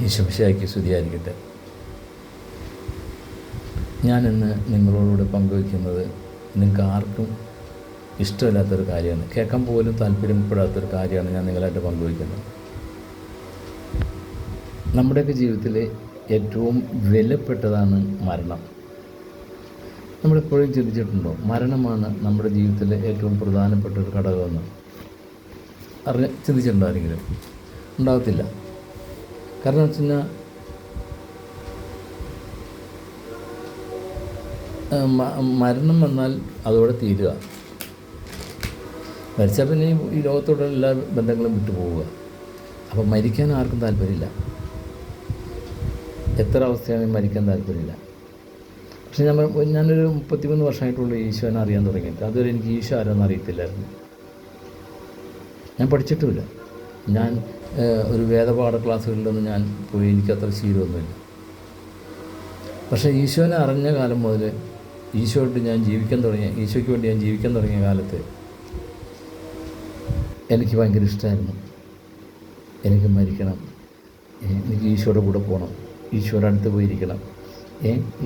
ഈശോമിശിഹായ്ക്ക് സ്തുതിയായിരിക്കട്ടെ. ഞാനിന്ന് നിങ്ങളോടുകൂടെ പങ്കുവയ്ക്കുന്നത് നിങ്ങൾക്ക് ആർക്കും ഇഷ്ടമില്ലാത്തൊരു കാര്യമാണ്, കേൾക്കാൻ പോലും താല്പര്യപ്പെടാത്തൊരു കാര്യമാണ് ഞാൻ നിങ്ങളായിട്ട് പങ്കുവയ്ക്കുന്നത്. നമ്മുടെയൊക്കെ ജീവിതത്തിൽ ഏറ്റവും വിലപ്പെട്ടതാണ് മരണം. നമ്മളെപ്പോഴും ചിന്തിച്ചിട്ടുണ്ടോ മരണമാണ് നമ്മുടെ ജീവിതത്തിലെ ഏറ്റവും പ്രധാനപ്പെട്ട ഒരു ഘടകമെന്ന്? ചിന്തിച്ചിട്ടുണ്ടോ ആരെങ്കിലും? ഉണ്ടാകത്തില്ല. കാരണം വെച്ച് കഴിഞ്ഞാൽ മരണം വന്നാൽ അതോടെ തീരുക. മരിച്ചാൽ പിന്നെ ഈ ലോകത്തോടെ എല്ലാ ബന്ധങ്ങളും വിട്ടു പോവുക. അപ്പം മരിക്കാൻ ആർക്കും താല്പര്യമില്ല. എത്ര അവസ്ഥയാണെങ്കിലും മരിക്കാൻ താല്പര്യമില്ല. പക്ഷെ ഞാനൊരു 33 വർഷമായിട്ടുള്ള ഈശോനെ അറിയാൻ തുടങ്ങിയിട്ട് അതുവരെ എനിക്ക് ഈശോ ആരാന്ന് അറിയത്തില്ലായിരുന്നു. ഞാൻ പഠിച്ചിട്ടുമില്ല. ഞാൻ ഒരു വേദപാഠ ക്ലാസ്സുകളിലൊന്നും ഞാൻ പോയി, എനിക്കത്ര ശീലമൊന്നുമില്ല. പക്ഷേ ഈശോനെ അറിഞ്ഞ കാലം മുതൽ ഈശോയ്ക്ക് വേണ്ടി ഞാൻ ജീവിക്കാൻ തുടങ്ങിയ കാലത്ത് എനിക്ക് ഭയങ്കര ഇഷ്ടമായിരുന്നു. എനിക്ക് മരിക്കണം, എനിക്ക് ഈശോയുടെ കൂടെ പോകണം, ഈശോയുടെ അടുത്ത് പോയിരിക്കണം,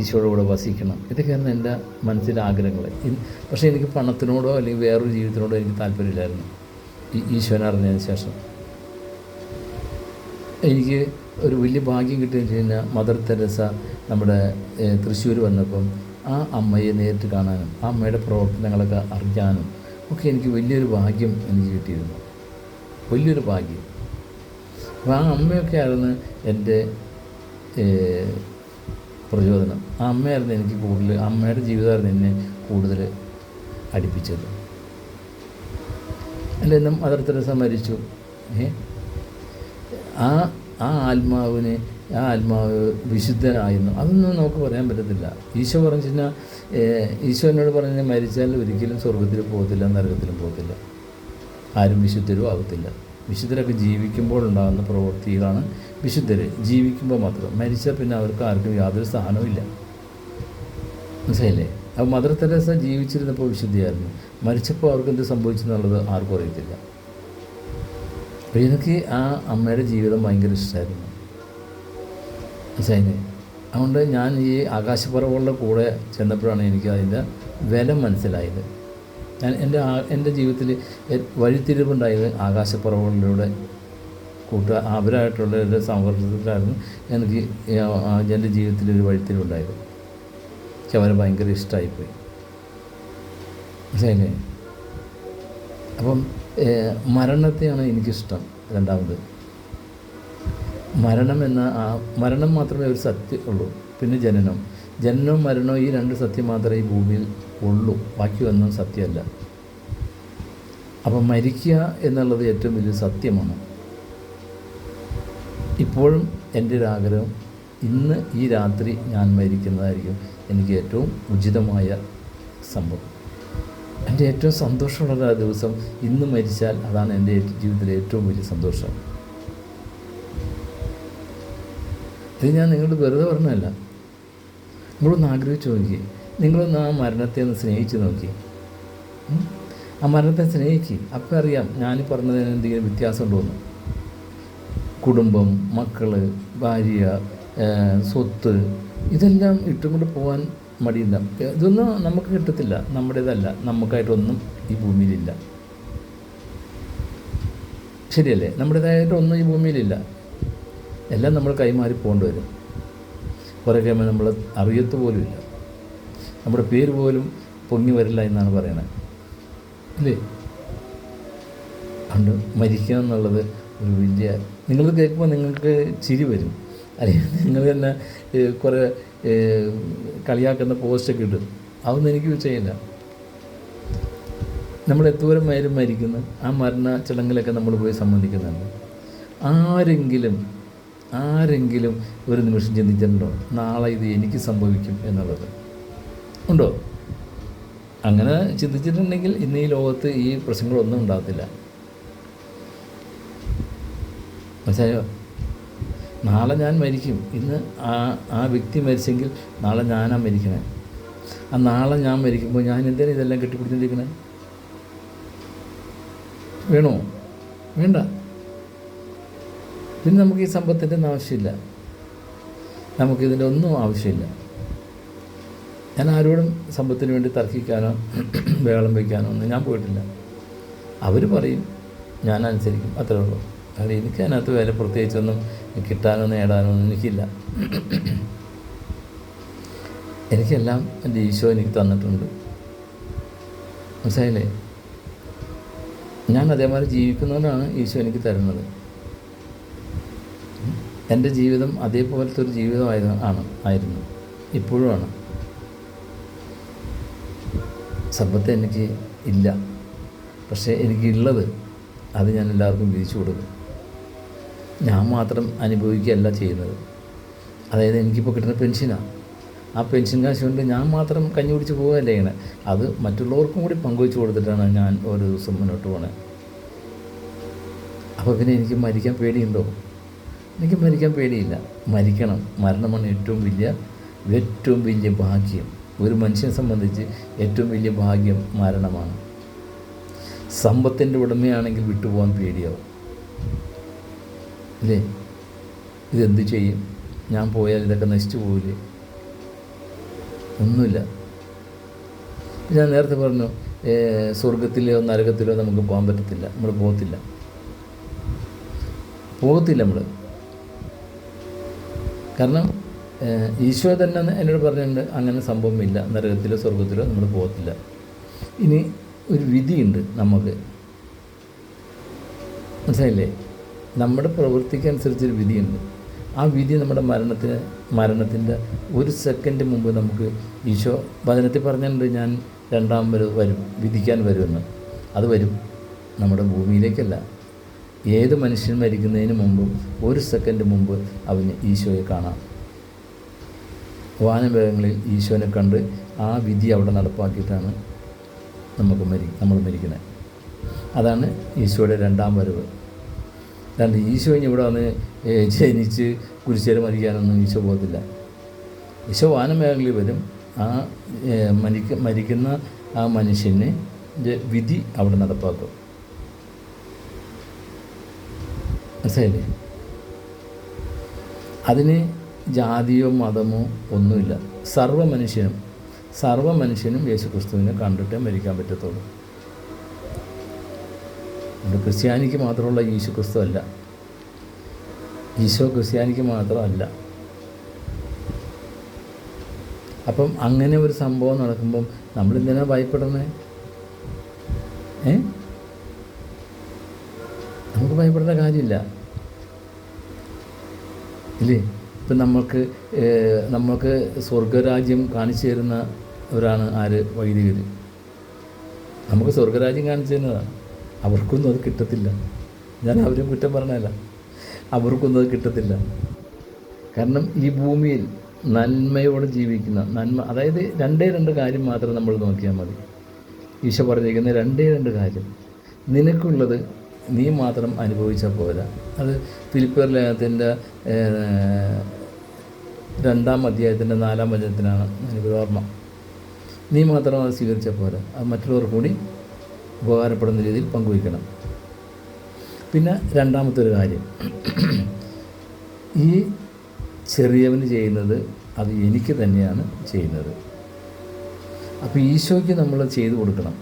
ഈശോയുടെ കൂടെ വസിക്കണം. ഇതൊക്കെയായിരുന്നു എൻ്റെ മനസ്സിലെ ആഗ്രഹങ്ങൾ. പക്ഷേ എനിക്ക് പണത്തിനോടോ അല്ലെങ്കിൽ വേറൊരു ജീവിതത്തിനോടോ എനിക്ക് താല്പര്യമില്ലായിരുന്നു. ഈശോനെ അറിഞ്ഞതിന് ശേഷം എനിക്ക് ഒരു വലിയ ഭാഗ്യം കിട്ടിയെന്ന് വെച്ച് കഴിഞ്ഞാൽ മദർ തെരേസ നമ്മുടെ തൃശ്ശൂർ വന്നപ്പം ആ അമ്മയെ നേരിട്ട് കാണാനും ആ അമ്മയുടെ പ്രവർത്തനങ്ങളൊക്കെ അറിയാനും ഒക്കെ എനിക്ക് വലിയൊരു ഭാഗ്യം എനിക്ക് കിട്ടിയിരുന്നു, വലിയൊരു ഭാഗ്യം. അപ്പോൾ ആ അമ്മയൊക്കെ ആയിരുന്നു എൻ്റെ പ്രചോദനം. ആ അമ്മയായിരുന്നു എനിക്ക് കൂടുതൽ, അമ്മയുടെ ജീവിതമായിരുന്നു എന്നെ കൂടുതൽ അടുപ്പിച്ചത്. അല്ല, ഇന്നും മദർ തെരേസ മരിച്ചു. ആ ആത്മാവ് വിശുദ്ധനായിരുന്നു, അതൊന്നും നമുക്ക് പറയാൻ പറ്റത്തില്ല. ഈശോ പറഞ്ഞു കഴിഞ്ഞാൽ, ഈശോ എന്നോട് പറഞ്ഞാൽ മരിച്ചാൽ ഒരിക്കലും സ്വർഗത്തിൽ പോകത്തില്ല, നരകത്തിലും പോകത്തില്ല, ആരും വിശുദ്ധരും ആകത്തില്ല. വിശുദ്ധരൊക്കെ ജീവിക്കുമ്പോൾ ഉണ്ടാകുന്ന പ്രവൃത്തികളാണ് വിശുദ്ധർ. ജീവിക്കുമ്പോൾ മാത്രം, മരിച്ചാൽ പിന്നെ അവർക്ക് ആർക്കും യാതൊരു സ്ഥാനവും ഇല്ല. മനസ്സിലായില്ലേ? അപ്പോൾ മദർ തെരേസ ജീവിച്ചിരുന്നപ്പോൾ വിശുദ്ധിയായിരുന്നു, മരിച്ചപ്പോൾ അവർക്ക് എന്ത് സംഭവിച്ചെന്നുള്ളത് ആർക്കും അറിയത്തില്ല. അപ്പോൾ എനിക്ക് ആ അമ്മയുടെ ജീവിതം ഭയങ്കര ഇഷ്ടമായിരുന്നു. മനസ്സിലായില്ലേ? അതുകൊണ്ട് ഞാൻ ഈ ആകാശപ്പറവുകളുടെ കൂടെ ചെന്നപ്പോഴാണ് എനിക്ക് അതിൻ്റെ വില മനസ്സിലായത്. ഞാൻ എൻ്റെ ജീവിതത്തിൽ വഴിത്തിരിവുണ്ടായത് ആകാശപ്പറവുകളിലൂടെ അവരായിട്ടുള്ള ഒരു സംഘർഷത്തിലായിരുന്നു എനിക്ക് എൻ്റെ ജീവിതത്തിലൊരു വഴിത്തിരിവുണ്ടായത്. എനിക്ക് അവരെ ഭയങ്കര ഇഷ്ടമായിപ്പോയി. മനസ്സിലായില്ലേ? അപ്പം മരണത്തെയാണ് എനിക്കിഷ്ടം. രണ്ടാമത് മരണം മാത്രമേ ഒരു സത്യം ഉള്ളൂ. പിന്നെ ജനനവും മരണവും, ഈ രണ്ട് സത്യം മാത്രമേ ഈ ഭൂമിയിൽ ഉള്ളൂ, ബാക്കിയൊന്നും സത്യമല്ല. അപ്പം മരിക്കുക എന്നുള്ളത് ഏറ്റവും വലിയ സത്യമാണ്. ഇപ്പോഴും എൻ്റെ ഒരു ആഗ്രഹം, ഇന്ന് ഈ രാത്രി ഞാൻ മരിക്കുന്നതായിരിക്കും എനിക്ക് ഏറ്റവും ഉചിതമായ സംഭവം. എൻ്റെ ഏറ്റവും സന്തോഷമുള്ള ദിവസം ഇന്ന് മരിച്ചാൽ അതാണ് എൻ്റെ ജീവിതത്തിലെ ഏറ്റവും വലിയ സന്തോഷം. ഇത് ഞാൻ നിങ്ങളോട് വെറുതെ പറഞ്ഞതല്ല. നിങ്ങളൊന്ന് ആഗ്രഹിച്ച് നോക്കി, നിങ്ങളൊന്ന് ആ മരണത്തെ ഒന്ന് സ്നേഹിച്ച് നോക്കി, ആ മരണത്തെ സ്നേഹിക്കുക. അപ്പം അറിയാം ഞാൻ പറഞ്ഞതിന് എന്തെങ്കിലും വ്യത്യാസമുണ്ടോ എന്ന്. കുടുംബം, മക്കൾ, ഭാര്യ, സ്വത്ത്, ഇതെല്ലാം ഇട്ടുകൊണ്ട് പോകാൻ മടിയില്ല. ഇതൊന്നും നമുക്ക് കിട്ടത്തില്ല, നമ്മുടേതല്ല, നമുക്കായിട്ടൊന്നും ഈ ഭൂമിയിലില്ല. ശരിയല്ലേ? നമ്മുടേതായിട്ടൊന്നും ഈ ഭൂമിയിലില്ല. എല്ലാം നമ്മൾ കൈമാറി പോകേണ്ടി വരും. കുറേ കഴിയുമ്പോൾ നമ്മൾ അറിയത്ത് പോലുമില്ല, നമ്മുടെ പേര് പോലും പൊങ്ങി വരില്ല എന്നാണ് പറയണത്, അല്ലേ? അതുകൊണ്ട് മരിക്കുക എന്നുള്ളത് ഒരു വലിയ, നിങ്ങൾ കേൾക്കുമ്പോൾ നിങ്ങൾക്ക് ചിരി വരും, അല്ലെങ്കിൽ നിങ്ങൾ തന്നെ കുറേ കളിയാക്കുന്ന പോസ്റ്റൊക്കെ ഇടും. അതൊന്നും എനിക്ക് ചെയ്യില്ല. നമ്മൾ എത്തോരം മരിക്കുന്നു, ആ മരണ ചടങ്ങിലൊക്കെ നമ്മൾ പോയി സംബന്ധിക്കുന്നുണ്ട്. ആരെങ്കിലും ഒരു നിമിഷം ചിന്തിച്ചിട്ടുണ്ടോ നാളെ ഇത് എനിക്ക് സംഭവിക്കും എന്നുള്ളത്? ഉണ്ടോ? അങ്ങനെ ചിന്തിച്ചിട്ടുണ്ടെങ്കിൽ ഇന്ന് ഈ ലോകത്ത് ഈ പ്രശ്നങ്ങളൊന്നും ഉണ്ടാകത്തില്ല. മനസ്സിലായോ? നാളെ ഞാൻ മരിക്കും. ഇന്ന് ആ വ്യക്തി മരിച്ചെങ്കിൽ നാളെ ഞാനാ മരിക്കണേ. ആ നാളെ ഞാൻ മരിക്കുമ്പോൾ ഞാൻ എന്തിനാണ് ഇതെല്ലാം കെട്ടിപ്പിടിച്ചിരിക്കണേ? വേണോ? വേണ്ട. പിന്നെ നമുക്ക് ഈ സമ്പത്തിൻ്റെ ഒന്നും ആവശ്യമില്ല, നമുക്കിതിൻ്റെ ഒന്നും ആവശ്യമില്ല. ഞാൻ ആരോടും സമ്പത്തിന് വേണ്ടി തർക്കിക്കാനോ ബഹളം വയ്ക്കാനോ ഒന്നും ഞാൻ പോയിട്ടില്ല. അവർ പറയും, ഞാൻ അനുസരിക്കും, അത്രേ ഉള്ളൂ. കാരണം എനിക്ക് അതിനകത്ത് വില പ്രത്യേകിച്ചൊന്നും കിട്ടാനോ നേടാനോ ഒന്നും എനിക്കില്ല. എനിക്കെല്ലാം എൻ്റെ ഈശോ എനിക്ക് തന്നിട്ടുണ്ട്. മനസ്സിലായില്ലേ? ഞാൻ അതേമാതിരി ജീവിക്കുന്നതുകൊണ്ടാണ് ഈശോ എനിക്ക് തരുന്നത്. എൻ്റെ ജീവിതം അതേപോലത്തെ ഒരു ജീവിതമായിരുന്നു, ഇപ്പോഴും ആണ്. സമ്പത്ത് എനിക്ക് ഇല്ല, പക്ഷേ എനിക്കുള്ളത് അത് ഞാൻ എല്ലാവർക്കും വീതിച്ചു കൊടുക്കും. ഞാൻ മാത്രം അനുഭവിക്കുകയല്ല ചെയ്യുന്നത്. അതായത് എനിക്കിപ്പോൾ കിട്ടുന്ന പെൻഷനാണ്, ആ പെൻഷൻ കാശ് കൊണ്ട് ഞാൻ മാത്രം കഞ്ഞി കുടിച്ച് പോവുകയല്ല ചെയ്യണേ, അത് മറ്റുള്ളവർക്കും കൂടി പങ്കുവെച്ച് കൊടുത്തിട്ടാണ് ഞാൻ ഓരോ ദിവസം മുന്നോട്ട് പോണത്. അപ്പോൾ പിന്നെ എനിക്ക് മരിക്കാൻ പേടിയുണ്ടോ? എനിക്ക് മരിക്കാൻ പേടിയില്ല. മരിക്കണം. മരണമാണ് ഏറ്റവും വലിയ ഭാഗ്യം. ഒരു മനുഷ്യനെ സംബന്ധിച്ച് ഏറ്റവും വലിയ ഭാഗ്യം മരണമാണ്. സമ്പത്തിൻ്റെ ഉടമയാണെങ്കിൽ വിട്ടുപോകാൻ പേടിയാവും അല്ലേ? ഇതെന്ത് ചെയ്യും, ഞാൻ പോയാൽ ഇതൊക്കെ നശിച്ചു പോവില്ലേ? ഒന്നുമില്ല. ഞാൻ നേരത്തെ പറഞ്ഞു, സ്വർഗത്തിലോ നരകത്തിലോ നമുക്ക് പോകാൻ പറ്റത്തില്ല. നമ്മൾ പോകത്തില്ല നമ്മൾ. കാരണം ഈശോ തന്നെ എന്നോട് പറഞ്ഞിട്ടുണ്ട്, അങ്ങനെ സംഭവമില്ല, നരകത്തിലോ സ്വർഗത്തിലോ നമ്മൾ പോകത്തില്ല. ഇനി ഒരു വിധിയുണ്ട് നമുക്ക്, മനസ്സിലായില്ലേ? നമ്മുടെ പ്രവൃത്തിക്കനുസരിച്ചൊരു വിധിയുണ്ട്. ആ വിധി നമ്മുടെ മരണത്തിൻ്റെ ഒരു സെക്കൻഡ് മുമ്പ് നമുക്ക് ഈശോ വചനത്തിൽ പറഞ്ഞിട്ടുണ്ട്, ഞാൻ രണ്ടാം വരും, വിധിക്കാൻ വരുമെന്ന്. അത് വരും, നമ്മുടെ ഭൂമിയിലേക്കല്ല. ഏത് മനുഷ്യൻ മരിക്കുന്നതിന് മുമ്പും ഒരു സെക്കൻഡ് മുമ്പ് അവന് ഈശോയെ കാണാം. വാനമേഘങ്ങളിൽ ഈശോനെ കണ്ട് ആ വിധി അവിടെ നടപ്പാക്കിയിട്ടാണ് നമ്മൾ മരിക്കുന്നത്. അതാണ് ഈശോയുടെ രണ്ടാം വരവ്. അല്ലാണ്ട് ഈശോ ഇവിടെ വന്ന് ജനിച്ച് കുരിശിൽ മരിക്കാനൊന്നും ഈശോ പോകത്തില്ല. ഈശോ വാനമേഖലയിൽ വരും. ആ മരിക്കുന്ന ആ മനുഷ്യന് വിധി അവിടെ നടപ്പാക്കും. മനസ്സിലായില്ലേ? അതിന് ജാതിയോ മതമോ ഒന്നുമില്ല. സർവ്വ മനുഷ്യനും യേശുക്രിസ്തുവിനെ കണ്ടിട്ടേ മരിക്കാൻ പറ്റത്തുള്ളൂ. അത് ക്രിസ്ത്യാനിക്ക് മാത്രമുള്ള യേശുക്രിസ്തു അല്ല. ഈശോ ക്രിസ്ത്യാനിക്ക് മാത്രമല്ല. അപ്പം അങ്ങനെ ഒരു സംഭവം നടക്കുമ്പം നമ്മളെന്തിനാ ഭയപ്പെടുന്നത്? നമുക്ക് ഭയപ്പെടേണ്ട കാര്യമില്ല ഇല്ലേ? ഇപ്പം നമ്മൾക്ക് സ്വർഗരാജ്യം കാണിച്ചു തരുന്നവരാണ് ആര്? വൈദികർ. നമുക്ക് സ്വർഗരാജ്യം കാണിച്ചു തരുന്നതാണ്. അവർക്കൊന്നും അത് കിട്ടത്തില്ല. ഞാൻ അവരും കുറ്റം പറഞ്ഞതല്ല, അവർക്കൊന്നും അത് കിട്ടത്തില്ല. കാരണം ഈ ഭൂമിയിൽ നന്മയോടെ ജീവിക്കുന്ന അതായത് രണ്ട് കാര്യം മാത്രം നമ്മൾ നോക്കിയാൽ മതി. ഈശോ പറഞ്ഞിരിക്കുന്ന രണ്ട് കാര്യം. നിനക്കുള്ളത് നീ മാത്രം അനുഭവിച്ചാൽ പോരാ. അത് ഫിലിപ്പിയർ ലേഖനത്തിൻ്റെ 2-ാം അധ്യായത്തിൻ്റെ 4-ാം വചനത്തിനാണ് എനിക്ക് ഓർമ്മ. നീ മാത്രം അത് സ്വീകരിച്ചാൽ പോരാ, അത് മറ്റുള്ളവർ കൂടി ഉപകാരപ്പെടുന്ന രീതിയിൽ പങ്കുവയ്ക്കണം. പിന്നെ രണ്ടാമത്തെ ഒരു കാര്യം, ഈ ചെറിയവന് ചെയ്യുന്നത് അത് എനിക്ക് തന്നെയാണ് ചെയ്യുന്നത്. അപ്പോൾ ഈശോയ്ക്ക് നമ്മൾ ചെയ്തു കൊടുക്കണം.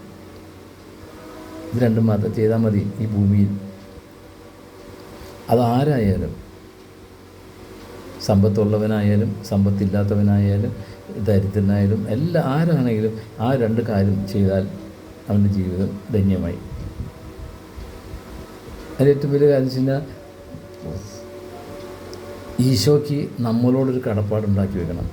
ഇത് രണ്ടും മാത്രം ചെയ്താൽ മതി ഈ ഭൂമിയിൽ. അതാരായാലും, സമ്പത്തുള്ളവനായാലും സമ്പത്തില്ലാത്തവനായാലും ദരിദ്രനായാലും ആരാണെങ്കിലും ആ 2 കാര്യം ചെയ്താൽ അവൻ്റെ ജീവിതം ധന്യമായി. അതിൽ ഏറ്റവും വലിയ കാര്യം വെച്ച് കഴിഞ്ഞാൽ ഈശോയ്ക്ക് നമ്മളോടൊരു കടപ്പാടുണ്ടാക്കി വെക്കണം.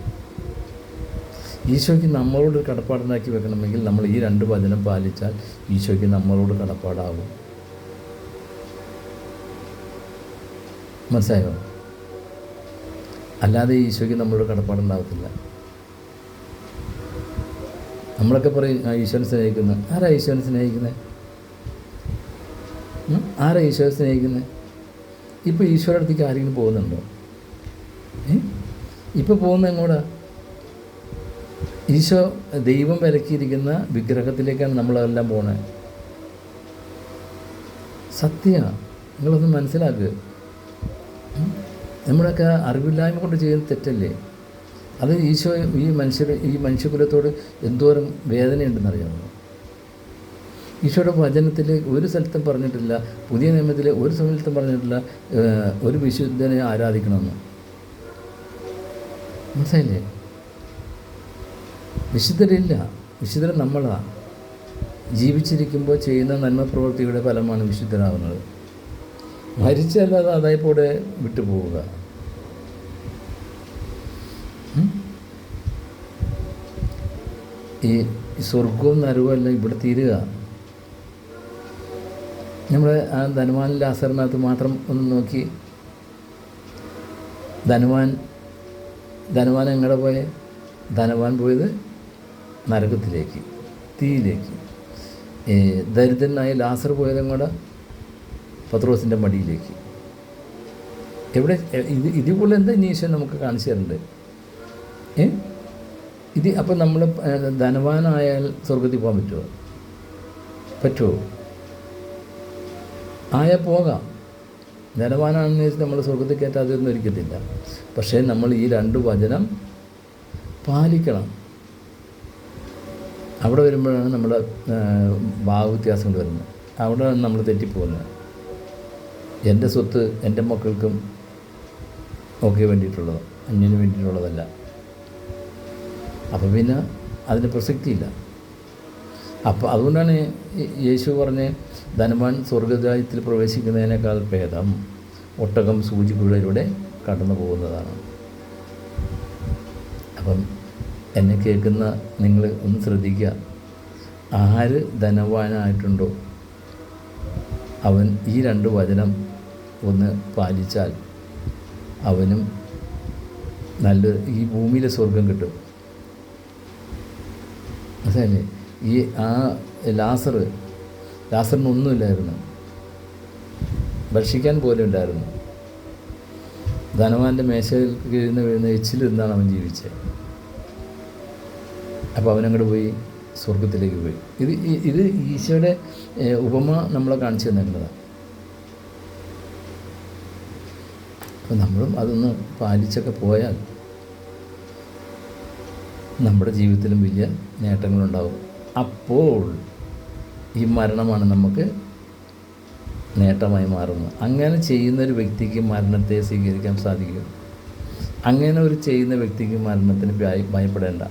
ഈശോയ്ക്ക് നമ്മളോടൊരു കടപ്പാടുണ്ടാക്കി വെക്കണമെങ്കിൽ നമ്മൾ ഈ 2 വചനം പാലിച്ചാൽ ഈശോയ്ക്ക് നമ്മളോട് കടപ്പാടാകും. മനസ്സിലായോ? അല്ലാതെ ഈശോയ്ക്ക് നമ്മളോട് കടപ്പാടുണ്ടാകത്തില്ല. നമ്മളൊക്കെ പറയും ഈശോനെ സ്നേഹിക്കുന്നത്. ആരാ ഈശോനെ സ്നേഹിക്കുന്നത്? ആരാ ഈശോനെ സ്നേഹിക്കുന്നത്? ഇപ്പോൾ ഈശോയുടെ അടുത്തേക്ക് ആരെങ്കിലും പോകുന്നുണ്ടോ? ഇപ്പോൾ പോകുന്നത് എങ്ങോട്ടാ? ഈശോ ദൈവം വിലക്കിയിരിക്കുന്ന വിഗ്രഹത്തിലേക്കാണ് നമ്മളെല്ലാം പോണത്. സത്യമാണ്, നിങ്ങളൊന്ന് മനസ്സിലാക്കുക. നമ്മളൊക്കെ അറിവില്ലായ്മ കൊണ്ട് ചെയ്യുന്ന തെറ്റല്ലേ? അത് ഈശോ ഈ മനുഷ്യകുലത്തോട് എന്തോരം വേദനയുണ്ടെന്നറിയാമോ? ഈശോയുടെ വചനത്തിൽ ഒരു സ്ഥലത്തും പറഞ്ഞിട്ടില്ല, പുതിയ നിയമത്തിൽ ഒരു സ്ഥലത്തും പറഞ്ഞിട്ടില്ല ഒരു വിശുദ്ധനെ ആരാധിക്കണമെന്ന്. മനസ്സിലായില്ലേ? വിശുദ്ധരില്ല, വിശുദ്ധർ നമ്മളാണ്. ജീവിച്ചിരിക്കുമ്പോൾ ചെയ്യുന്ന നന്മ പ്രവൃത്തിയുടെ ഫലമാണ് വിശുദ്ധരാകുന്നത്. മരിച്ചല്ലാതെ അതായിപ്പോടെ വിട്ടുപോവുക. ഈ സ്വർഗവും നരകവും എല്ലാം ഇവിടെ തീരുക. നമ്മുടെ ആ ധനവാൻ ലാസറിനകത്ത് മാത്രം ഒന്ന് നോക്കി. ധനവാൻ എങ്ങടെ പോയെ? ധനവാൻ പോയത് നരകത്തിലേക്ക്, തീയിലേക്ക്. ദരിദ്രനായ ലാസർ പോയതും കൂടെ പത്രോസിൻ്റെ മടിയിലേക്ക്. എവിടെ ഇതുപോലെ എന്താ ഇനി ഈശോ നമുക്ക് കാണിച്ചു തരുന്നുണ്ട്? അപ്പം നമ്മൾ ധനവാനായാൽ സ്വർഗത്തിൽ പോകാൻ പറ്റുമോ? ആയാൽ പോകാം. ധനവാനാണെന്ന് വെച്ചാൽ നമ്മൾ സ്വർഗത്തിൽ കയറ്റാതൊന്നും ഒരിക്കത്തില്ല. പക്ഷേ നമ്മൾ ഈ 2 വചനം പാലിക്കണം. അവിടെ വരുമ്പോഴാണ് നമ്മുടെ ഭാവവ്യത്യാസങ്ങൾ വരുന്നത്. അവിടെയാണ് നമ്മൾ തെറ്റിപ്പോകുന്നത്. എൻ്റെ സ്വത്ത് എൻ്റെ മക്കൾക്കും ഒക്കെ വേണ്ടിയിട്ടുള്ളത്, അന്യന് വേണ്ടിയിട്ടുള്ളതല്ല. അപ്പം പിന്നെ അതിന് പ്രസക്തിയില്ല. അപ്പോൾ അതുകൊണ്ടാണ് യേശു പറഞ്ഞ് ധനവാൻ സ്വർഗരാജ്യത്തിൽ പ്രവേശിക്കുന്നതിനേക്കാൾ ഭേദം ഒട്ടകം സൂചിക്കുഴയിലൂടെ കടന്നു പോകുന്നതാണ്. അപ്പം എന്നെ കേൾക്കുന്ന നിങ്ങൾ ഒന്ന് ശ്രദ്ധിക്കുക. ആര് ധനവാനായിട്ടുണ്ടോ അവൻ ഈ 2 വചനം ഒന്ന് പാലിച്ചാൽ അവനും ഈ ഭൂമിയിലെ സ്വർഗം കിട്ടും. അതല്ലേ? ഈ ലാസറിനൊന്നുമില്ലായിരുന്നു, ഭക്ഷിക്കാൻ പോലും ഉണ്ടായിരുന്നു. ധനവാൻ്റെ മേശയിൽ വീഴുന്ന എച്ചിലിരുന്നാണ് അവൻ ജീവിച്ചത്. അപ്പോൾ അവനങ്ങോട്ട് പോയി, സ്വർഗത്തിലേക്ക് പോയി. ഇത് ഈശോയുടെ ഉപമ നമ്മളെ കാണിച്ചു തന്നിട്ടുള്ളതാണ്. അപ്പോൾ നമ്മളും അതൊന്ന് പാലിച്ചൊക്കെ പോയാൽ നമ്മുടെ ജീവിതത്തിലും വലിയ നേട്ടങ്ങളുണ്ടാവും. അപ്പോൾ ഈ മരണമാണ് നമുക്ക് നേട്ടമായി മാറുന്നത്. അങ്ങനെ ചെയ്യുന്നൊരു വ്യക്തിക്ക് മരണത്തെ സ്വീകരിക്കാൻ സാധിക്കും. അങ്ങനെ ചെയ്യുന്ന വ്യക്തിക്ക് മരണത്തിന് ഭയപ്പെടേണ്ട.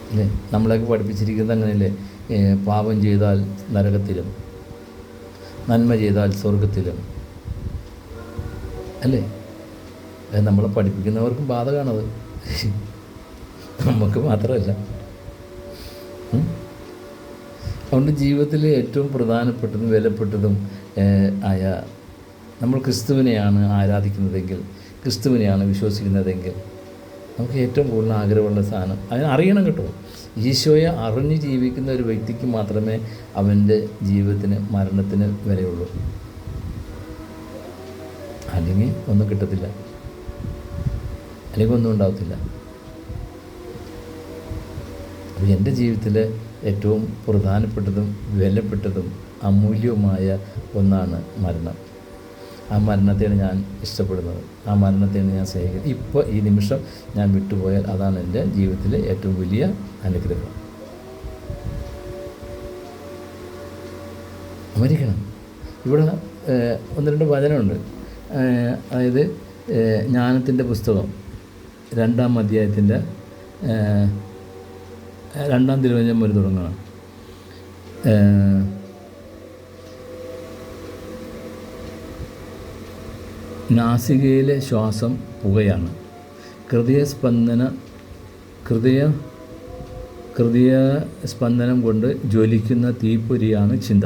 അല്ലേ? നമ്മളെയൊക്കെ പഠിപ്പിച്ചിരിക്കുന്നത് അങ്ങനെയല്ലേ? പാപം ചെയ്താൽ നരകത്തിലും നന്മ ചെയ്താൽ സ്വർഗത്തിലും, അല്ലേ? നമ്മളെ പഠിപ്പിക്കുന്നവർക്കും ബാധകമാണത്, നമുക്ക് മാത്രമല്ല. അതുകൊണ്ട് ജീവിതത്തിൽ ഏറ്റവും പ്രധാനപ്പെട്ടതും വിലപ്പെട്ടതും ആയ നമ്മൾ ക്രിസ്തുവിനെയാണ് ആരാധിക്കുന്നതെങ്കിൽ, ക്രിസ്തുവിനെയാണ് വിശ്വസിക്കുന്നതെങ്കിൽ നമുക്ക് ഏറ്റവും കൂടുതൽ ആഗ്രഹമുള്ള സാധനം അതിനെ അറിയണം കേട്ടോ. ഈശോയെ അറിഞ്ഞ് ജീവിക്കുന്ന ഒരു വ്യക്തിക്ക് മാത്രമേ അവൻ്റെ ജീവിതത്തിന് മരണത്തിന് വിലയുള്ളൂ. അല്ലെങ്കിൽ ഒന്നും കിട്ടത്തില്ല, അല്ലെങ്കിൽ ഒന്നും ഉണ്ടാകത്തില്ല. അപ്പോൾ എൻ്റെ ജീവിതത്തിലെ ഏറ്റവും പ്രധാനപ്പെട്ടതും വിലപ്പെട്ടതും അമൂല്യവുമായ ഒന്നാണ് മരണം. ആ മരണത്തെയാണ് ഞാൻ ഇഷ്ടപ്പെടുന്നത്, ആ മരണത്തെയാണ് ഞാൻ സ്നേഹിക്കുന്നത്. ഇപ്പോൾ ഈ നിമിഷം ഞാൻ വിട്ടുപോയാൽ അതാണ് എൻ്റെ ജീവിതത്തിലെ ഏറ്റവും വലിയ അനുഗ്രഹം. മരിക്കണം. ഇവിടെ 1-2 വചനമുണ്ട്. അതായത് ജ്ഞാനത്തിൻ്റെ പുസ്തകം 2-ാം അധ്യായത്തിൻ്റെ 2-ാം തിരുവചനം വരെ തുടങ്ങണം. നാസികയിലെ ശ്വാസം പുകയാണ്, ഹൃദയസ്പന്ദനം കൊണ്ട് ജ്വലിക്കുന്ന തീപ്പൊരിയാണ് ചിന്ത.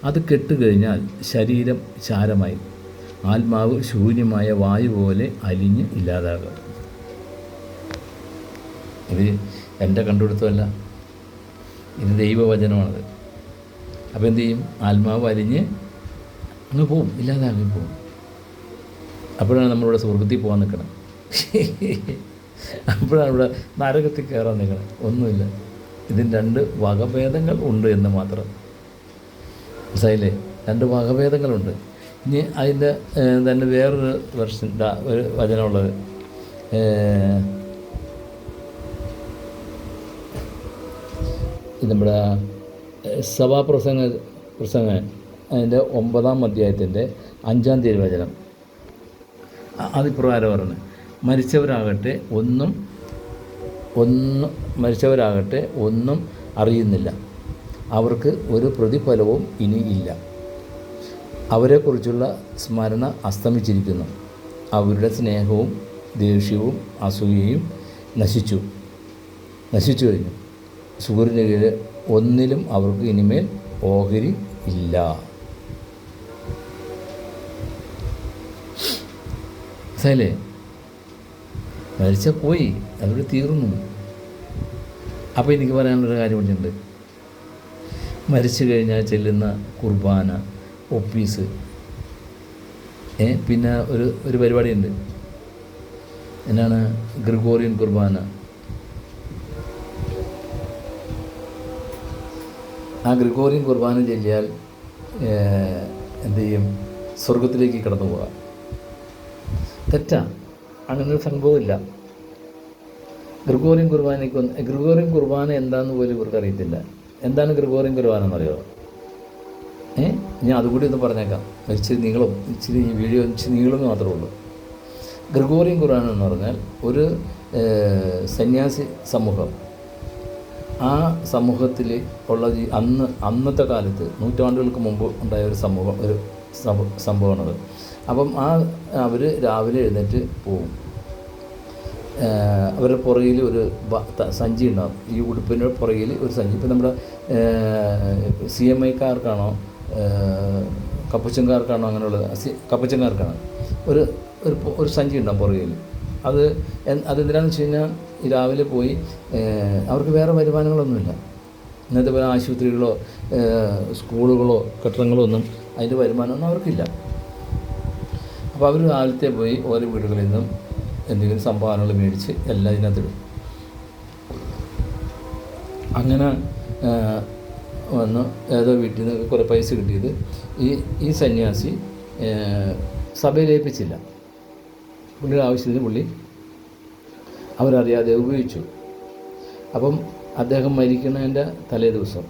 അത് കെട്ടുകഴിഞ്ഞാൽ ശരീരം ചാരമായി, ആത്മാവ് ശൂന്യമായ വായു പോലെ അലിഞ്ഞ് ഇല്ലാതാകും. ഇത് എൻ്റെ കണ്ടുപിടുത്തമല്ല, ഇത് ദൈവവചനമാണത്. അപ്പോൾ എന്തു ചെയ്യും? ആത്മാവ് അലിഞ്ഞ് അങ്ങ് പോവും, ഇല്ലാതാകി പോവും. അപ്പോഴാണ് നമ്മളിവിടെ സ്വർഗത്തിൽ പോകാൻ നിൽക്കണം. അപ്പോഴാണ് ഇവിടെ നരകത്തിൽ കയറാൻ നിൽക്കണം. ഒന്നുമില്ല. ഇതിന് 2 വകഭേദങ്ങൾ ഉണ്ട് എന്ന് മാത്രം. മനസ്സിലായില്ലേ? 2 വകഭേദങ്ങളുണ്ട്. ഇനി അതിൻ്റെ തന്നെ വേറൊരു വെർഷൻ ഒരു വചനമുള്ളത്, നമ്മുടെ സഭാപ്രസംഗം അതിൻ്റെ 9-ാം അധ്യായത്തിൻ്റെ 5-ാം തിരുവചനം. അതിപ്രകാരം പറഞ്ഞു, മരിച്ചവരാകട്ടെ ഒന്നും അറിയുന്നില്ല, അവർക്ക് ഒരു പ്രതിഫലവും ഇനി ഇല്ല. അവരെക്കുറിച്ചുള്ള സ്മരണ അസ്തമിച്ചിരിക്കുന്നു. അവരുടെ സ്നേഹവും ദേഷ്യവും അസൂയയും നശിച്ചു കഴിഞ്ഞു. സൂര്യന് കീഴിൽ ഒന്നിലും അവർക്ക് ഇനിമേൽ ഓഹരി ഇല്ല. മനസ്സിലായില്ലേ? മരിച്ച പോയി, അതോടെ തീർന്നു. അപ്പോൾ എനിക്ക് പറയാനുള്ളൊരു കാര്യം കൂടിയുണ്ട്. മരിച്ചു കഴിഞ്ഞാൽ ചെല്ലുന്ന കുർബാന, ഒപ്പീസ്, പിന്നെ ഒരു പരിപാടിയുണ്ട്, എന്നാണ് ഗ്രിഗോറിയൻ കുർബാന. ആ ഗ്രിഗോറിയൻ കുർബാന ചൊല്ലിയാൽ എന്ത് ചെയ്യും? സ്വർഗത്തിലേക്ക് കടന്നു പോകാം. തെറ്റാ, അങ്ങനൊരു സംഭവമില്ല. ഗ്രിഗോറിയൻ കുർബാന എന്താണെന്ന് പോലും ഇവർക്ക് അറിയത്തില്ല. എന്താണ് ഗ്രിഗോറിയൻ കുർബാന എന്നറിയോ? ഞാൻ അതുകൂടി ഒന്ന് പറഞ്ഞേക്കാം. ഇച്ചിരി ഈ വീഡിയോ ഇച്ചിരി നീളം മാത്രമേ ഉള്ളൂ. ഗ്രിഗോറിയൻ കുർബാന എന്ന് പറഞ്ഞാൽ ഒരു സന്യാസി സമൂഹം, ആ സമൂഹത്തിൽ ഉള്ള അന്നത്തെ കാലത്ത് നൂറ്റാണ്ടുകൾക്ക് മുമ്പ് ഉണ്ടായ ഒരു സംഭവമാണത്. അപ്പം അവർ രാവിലെ എഴുന്നേറ്റ് പോവും. അവരുടെ പുറകിൽ ഒരു സഞ്ചി ഉണ്ടാകും. ഈ ഉടുപ്പിൻ്റെ പുറകിൽ ഒരു സഞ്ചി. ഇപ്പം നമ്മുടെ CMIക്കാർക്കാണോ കപ്പച്ചൻകാർക്കാണോ അങ്ങനെയുള്ളത്? കപ്പച്ചൻകാർക്കാണ് ഒരു സഞ്ചി ഉണ്ടാകും പുറകിൽ. അതെന്തിനാണെന്ന് വെച്ച് കഴിഞ്ഞാൽ ഈ രാവിലെ പോയി അവർക്ക് വേറെ വരുമാനങ്ങളൊന്നുമില്ല. ഇന്നത്തെ പോലെ ആശുപത്രികളോ സ്കൂളുകളോ കെട്ടിടങ്ങളോ ഒന്നും അതിൻ്റെ വരുമാനമൊന്നും അവർക്കില്ല. അപ്പോൾ അവർ രാവിലത്തെ പോയി ഓരോ വീടുകളിൽ നിന്നും എന്തെങ്കിലും സംഭാവനകൾ മേടിച്ച് എല്ലാം ഇതിനകത്തിടും. അങ്ങനെ വന്ന് ഏതോ വീട്ടിൽ നിന്ന് കുറേ പൈസ കിട്ടിയത് ഈ സന്യാസി സഭയിലേൽപ്പിച്ചില്ല. പുള്ളിയുടെ ആവശ്യത്തിന് പുള്ളി അവരറിയാതെ ഉപയോഗിച്ചു. അപ്പം അദ്ദേഹം മരിക്കുന്നതിൻ്റെ തലേ ദിവസം,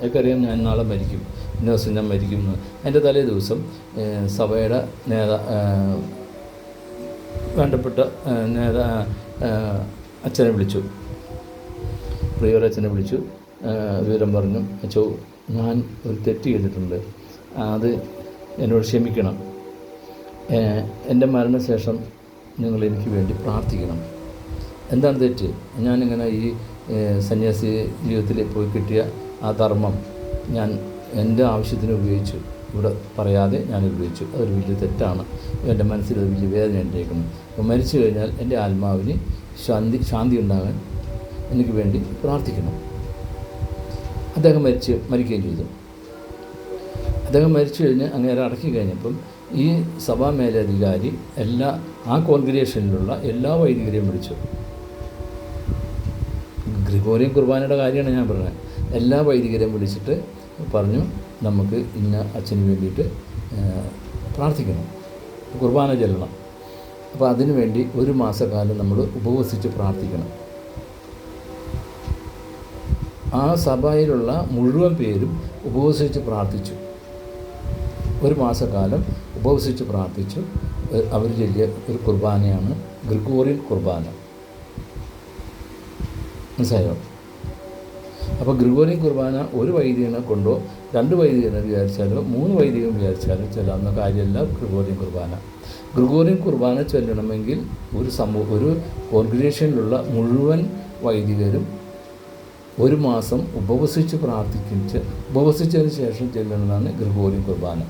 എനിക്കറിയാം ഞാൻ നാളെ മരിക്കും, ഇന്ന ദിവസം ഞാൻ മരിക്കും എന്ന്. അതിൻ്റെ തലേ ദിവസം സഭയുടെ വേണ്ടപ്പെട്ട അച്ഛനെ വിളിച്ചു, പ്രിയരച്ഛനെ വിളിച്ചു. വിവരം പറഞ്ഞു, അച്ചോ ഞാൻ ഒരു തെറ്റ് ചെയ്തിട്ടുണ്ട്, അത് എന്നോട് ക്ഷമിക്കണം. എൻ്റെ മരണശേഷം നിങ്ങൾ എനിക്ക് വേണ്ടി പ്രാർത്ഥിക്കണം. എന്താണ് തെറ്റ്? ഞാനിങ്ങനെ ഈ സന്യാസി ജീവിതത്തിൽ പോയി കിട്ടിയ ആ ധർമ്മം ഞാൻ എൻ്റെ ആവശ്യത്തിന് ഉപയോഗിച്ചു, ഇവിടെ പറയാതെ ഞാൻ ഉപയോഗിച്ചു. അതൊരു വലിയ തെറ്റാണ്. എൻ്റെ മനസ്സിലത് വലിയ വേദന ഉണ്ടായിരിക്കുന്നു. അപ്പോൾ മരിച്ചു കഴിഞ്ഞാൽ എൻ്റെ ആത്മാവിന് ശാന്തി ഉണ്ടാകാൻ എനിക്ക് വേണ്ടി പ്രാർത്ഥിക്കണം. അദ്ദേഹം മരിക്കുകയും ചെയ്തു. അദ്ദേഹം മരിച്ചു കഴിഞ്ഞ് അങ്ങനെ അടക്കി കഴിഞ്ഞപ്പം ഈ സഭാ മേലധികാരി ആ കോൺഗ്രിഗേഷനിലുള്ള എല്ലാ വൈദികരെയും വിളിച്ചു. ഗ്രിഗോറിയൻ കുർബാനയുടെ കാര്യമാണ് ഞാൻ പറഞ്ഞത്. എല്ലാ വൈദികരെയും വിളിച്ചിട്ട് പറഞ്ഞു, നമുക്ക് ഇന്ന അച്ഛന് വേണ്ടിയിട്ട് പ്രാർത്ഥിക്കണം, കുർബാന ചൊല്ലണം. അപ്പോൾ അതിനു വേണ്ടി ഒരു മാസക്കാലം നമ്മൾ ഉപവസിച്ച് പ്രാർത്ഥിക്കണം. ആ സഭയിലുള്ള മുഴുവൻ പേരും ഉപവസിച്ച് പ്രാർത്ഥിച്ചു. ഒരു മാസക്കാലം ഉപവസിച്ച് പ്രാർത്ഥിച്ചു. അവർ ചൊല്ലിയ ഒരു കുർബാനയാണ് ഗ്രിഗോറിയൻ കുർബാന. മനസ്സിലായോ? അപ്പോൾ ഗ്രിഗോറിയൻ കുർബാന ഒരു വൈദികനെ കൊണ്ടോ 2 വൈദികനെ വിചാരിച്ചാലോ 3 വൈദികൻ വിചാരിച്ചാലോ ചൊല്ലാവുന്ന കാര്യമല്ല ഗ്രിഗോറിയൻ കുർബാന. ഗ്രിഗോറിയൻ കുർബാന ചൊല്ലണമെങ്കിൽ ഒരു കോൺഗ്രിഗേഷനിലുള്ള മുഴുവൻ വൈദികരും ഒരു മാസം ഉപവസിച്ചതിന് ശേഷം ചെല്ലുന്നതാണ് ഗ്രിഗോറിയൻ കുർബാന.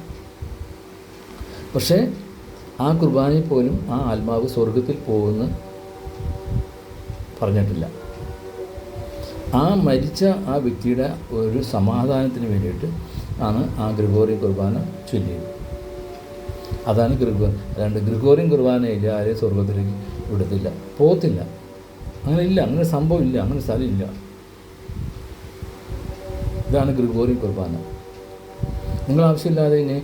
പക്ഷേ ആ കുർബാനയിൽ പോലും ആ ആത്മാവ് സ്വർഗത്തിൽ പോകുമെന്ന് പറഞ്ഞിട്ടില്ല. ആ മരിച്ച ആ വ്യക്തിയുടെ ഒരു സമാധാനത്തിന് വേണ്ടിയിട്ട് ആണ് ആ ഗ്രിഗോറിയൻ കുർബാന ചൊല്ലിയത്. അതാണ് ഗ്രിഗോറിയൻ കുർബാനയില്ല, ആരെയും സ്വർഗത്തിലേക്ക് വിടത്തില്ല, പോകത്തില്ല. അങ്ങനെ ഇല്ല, അങ്ങനെ സംഭവം ഇല്ല, അങ്ങനെ സ്ഥലമില്ല. ഇതാണ് ഗ്രിഗോറിയൻ കുർബാന. നിങ്ങൾ ആവശ്യമില്ലാതെ ഇനി